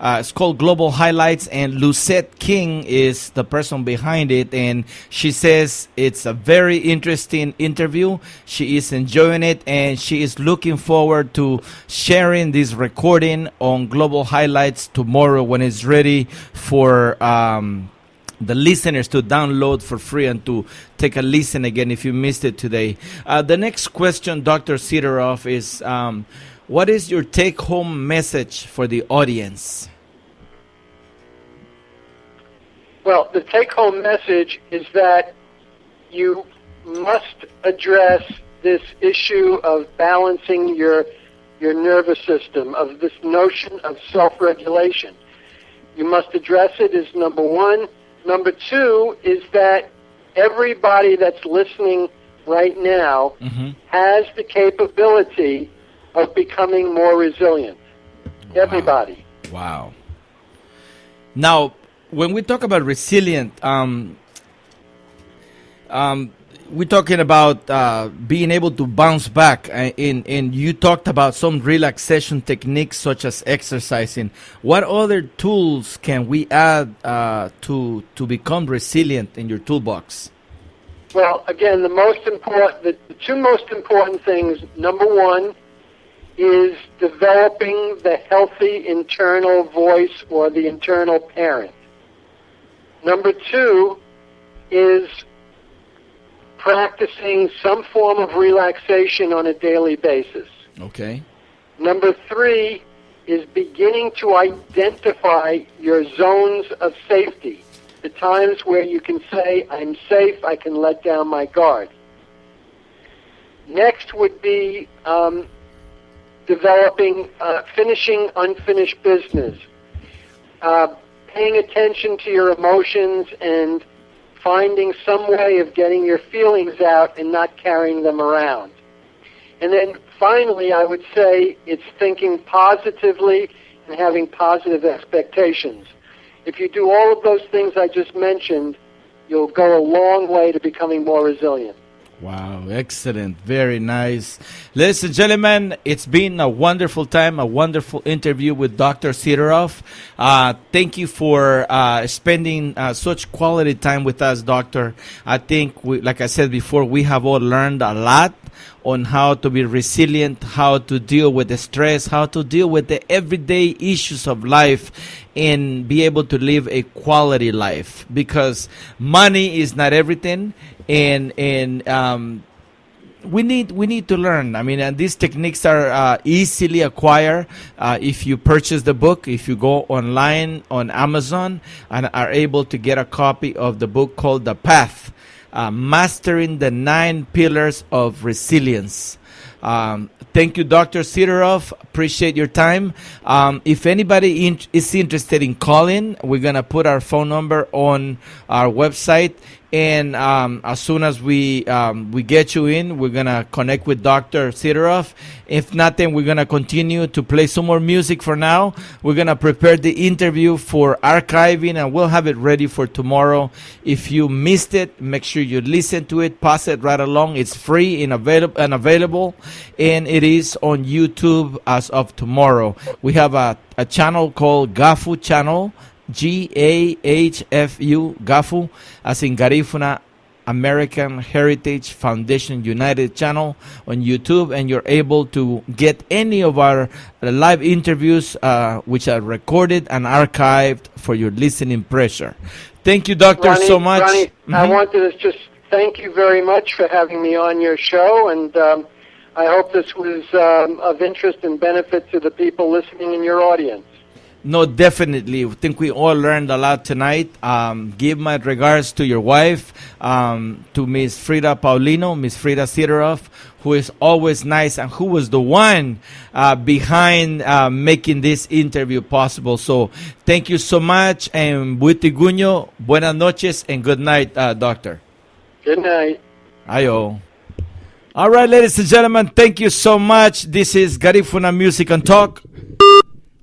It's called Global Highlights, and Lucette King is the person behind it, and she says it's a very interesting interview. She is enjoying it, and she is looking forward to sharing this recording on Global Highlights tomorrow when it's ready for the listeners to download for free and to take a listen again if you missed it today. The next question, Dr. Sideroff, is what is your take-home message for the audience? Well, the take-home message is that you must address this issue of balancing your nervous system, of this notion of self-regulation. You must address it as number one. Number two is that everybody that's listening right now has the capability of becoming more resilient. Wow. Everybody. Wow. Now, when we talk about resilient, we're talking about being able to bounce back. And you talked about some relaxation techniques such as exercising. What other tools can we add to become resilient in your toolbox? Well, again, the two most important things, number one, is developing the healthy internal voice or the internal parent. Number two is practicing some form of relaxation on a daily basis. Okay. Number three is beginning to identify your zones of safety, the times where you can say, I'm safe, I can let down my guard. Next would be finishing unfinished business, paying attention to your emotions and finding some way of getting your feelings out and not carrying them around. And then finally, I would say it's thinking positively and having positive expectations. If you do all of those things I just mentioned, you'll go a long way to becoming more resilient. Wow, excellent. Very nice. Ladies and gentlemen, it's been a wonderful time, a wonderful interview with Dr. Sideroff. Thank you for spending such quality time with us, Doctor. I think, like I said before, we have all learned a lot on how to be resilient, how to deal with the stress, how to deal with the everyday issues of life, and be able to live a quality life. Because money is not everything, and we need to learn. I mean, and these techniques are easily acquired if you purchase the book, if you go online on Amazon and are able to get a copy of the book called The Path, Mastering the 9 Pillars of Resilience. Thank you, Dr. Sideroff. Appreciate your time. If anybody is interested in calling, we're going to put our phone number on our website. And as soon as we get you in, we're going to connect with Dr. Sideroff. If not, then we're going to continue to play some more music for now. We're going to prepare the interview for archiving, and we'll have it ready for tomorrow. If you missed it, make sure you listen to it, pass it right along. It's free and available, and it is on YouTube as of tomorrow. We have a channel called GAHFU channel, GAHFU, GAHFU, as in Garifuna, American Heritage Foundation United channel on YouTube, and you're able to get any of our live interviews, which are recorded and archived for your listening pleasure. Thank you, Doctor, Ronnie, so much. Ronnie, I wanted to just thank you very much for having me on your show, and I hope this was of interest and benefit to the people listening in your audience. No, definitely. I think we all learned a lot tonight. Give my regards to your wife, to Miss Frida Paulino, Miss Frida Sideroff, who is always nice and who was the one behind making this interview possible. So thank you so much, and Buitiguño, buenas noches, and good night, Doctor. Good night. Ayo. All right, ladies and gentlemen, thank you so much. This is Garifuna Music and Talk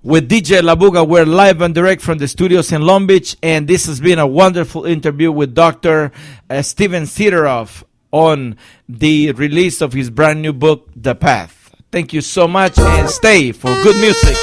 with DJ Labuga. We're live and direct from the studios in Long Beach, and this has been a wonderful interview with Dr. Steven Sideroff on the release of his brand new book, The Path. Thank you so much, and stay for good music.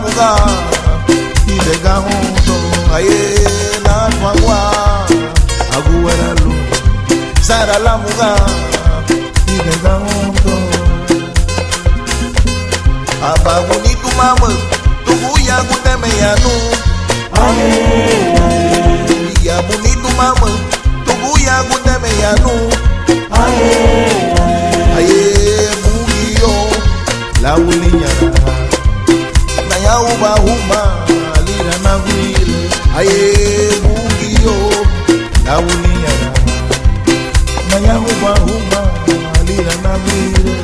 Labuga, Idega Hondo, Aye, La Fagua, Agueralu, Sara Labuga, Idega Hondo, Abagunitu Mama, Tuguya Gutemeyanu, Aye, Ya Bunitu Mama, Tuguya Gutemeyanu, Aye, Aye, Bugio, La Uliñana. Ya uba huma alira na gwile aye bugio na ulinya na ya uba huma alira na gwile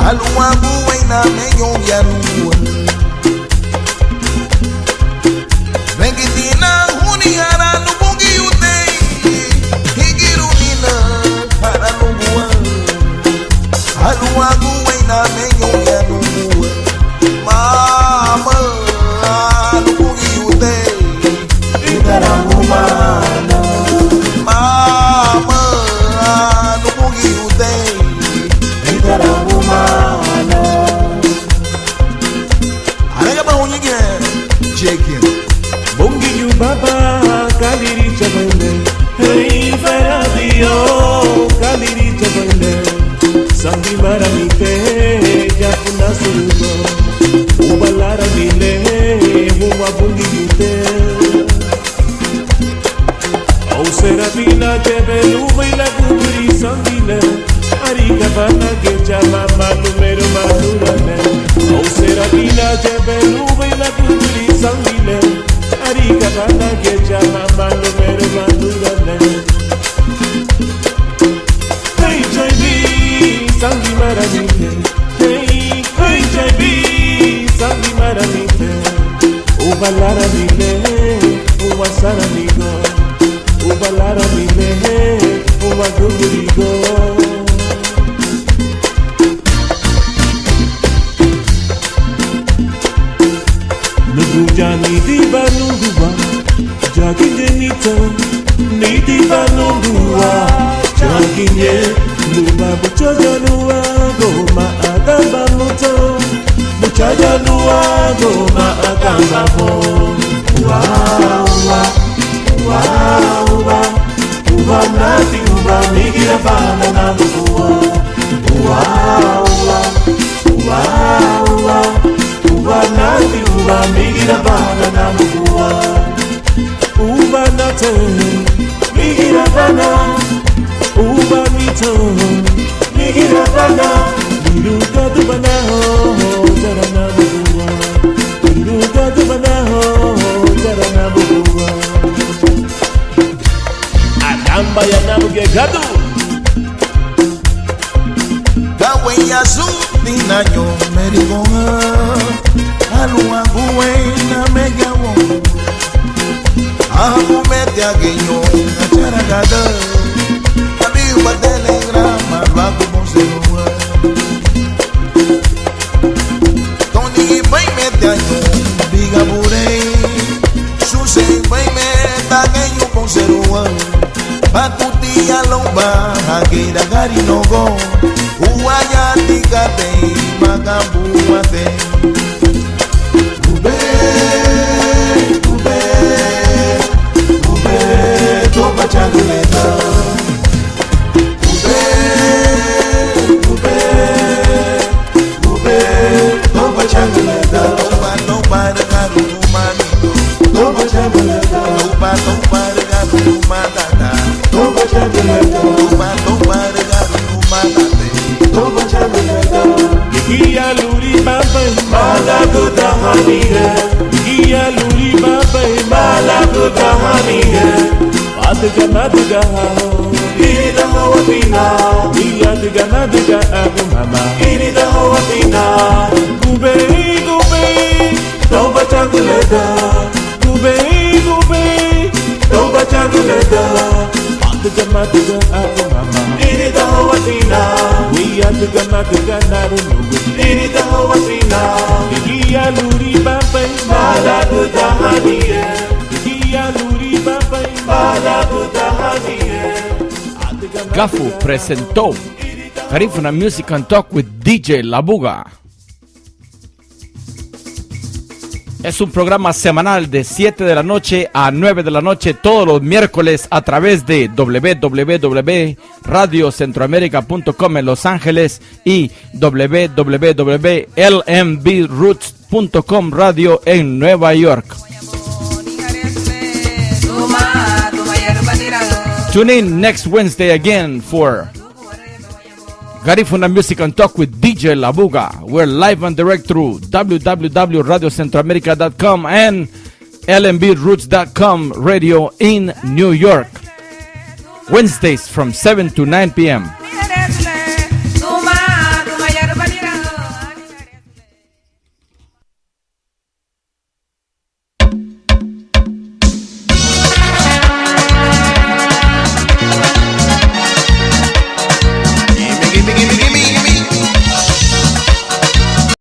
Aluagu waina menyo ya nuwa Bengitina huni hara nubungi ute Higiru nina hara nuwa Aluagu waina menyo ya nuwa Mama nubungi ute Itara humana Mama nubungi ute Itara humana Bongi yu baba kaliri chabende Hey feradio kaliri chabende Sambi maramite Jafuna surugo Ubalara mile Huwa bongi yute Au serapina jebelu Baila kubiri sambile Arika bana geja mama numero madurane Au serapina jebelu Baila kubiri sambile Arika bana geja mama numero madurane Hey JB sangi maramite Hey JB sangi maramite Ubalara mile Uwasara migo Ubalara mile Uwagugurigo Nuguja nidiba nunguwa Jaginje nita Nidiba nunguwa Jaginje Nuba buchaja nuwa Goma agamba muto Buchaja nuwa Goma agamba mo Uwa uwa Uwa uwa Uwa nati uwa Migira bana na nuguwa Uwa uwa Uwa uwa Uba nati uba migira bana na mugua Uba nate migira bana Uba mito migira bana Miruga tu bana ho jara na mugua Miruga tu bana ho jara na mugua Adamba ya namuge gadu Gawe ya dinanyo merigonga Aluagu waina megawo Ahu media genyo Achara gada Abi wa telegrama Lagu bonsewa Toni bai media yo Biga burei Suse bai meta genyo bonsewa Batuti alomba Hagira gari nogo Uwaya tikate Magambu mate Toba chaguleta Toba chaguleta Toba de garu manito Toba chaguleta Toba de garu matata Toba chaguleta Toba de garu matate Toba chaguleta Giya luri baba Malago da hamide Giya luri baba Malago da hamide Adiga nadiga Ini da hawa pina Iya diga nadiga aku mama Ini da hawa pina Gube Toba chaguleta GAHFU presentó Garifuna Music and Talk with DJ Labuga. Es un programa semanal de 7 de la noche a 9 de la noche todos los miércoles a través de www.radiocentroamerica.com en Los Ángeles y www.lmbroots.com radio en Nueva York. Tune in next Wednesday again for Garifuna Music and Talk with DJ Labuga. We're live and direct through www.radiocentroamerica.com and lmbroots.com radio in New York. Wednesdays from 7 to 9 p.m.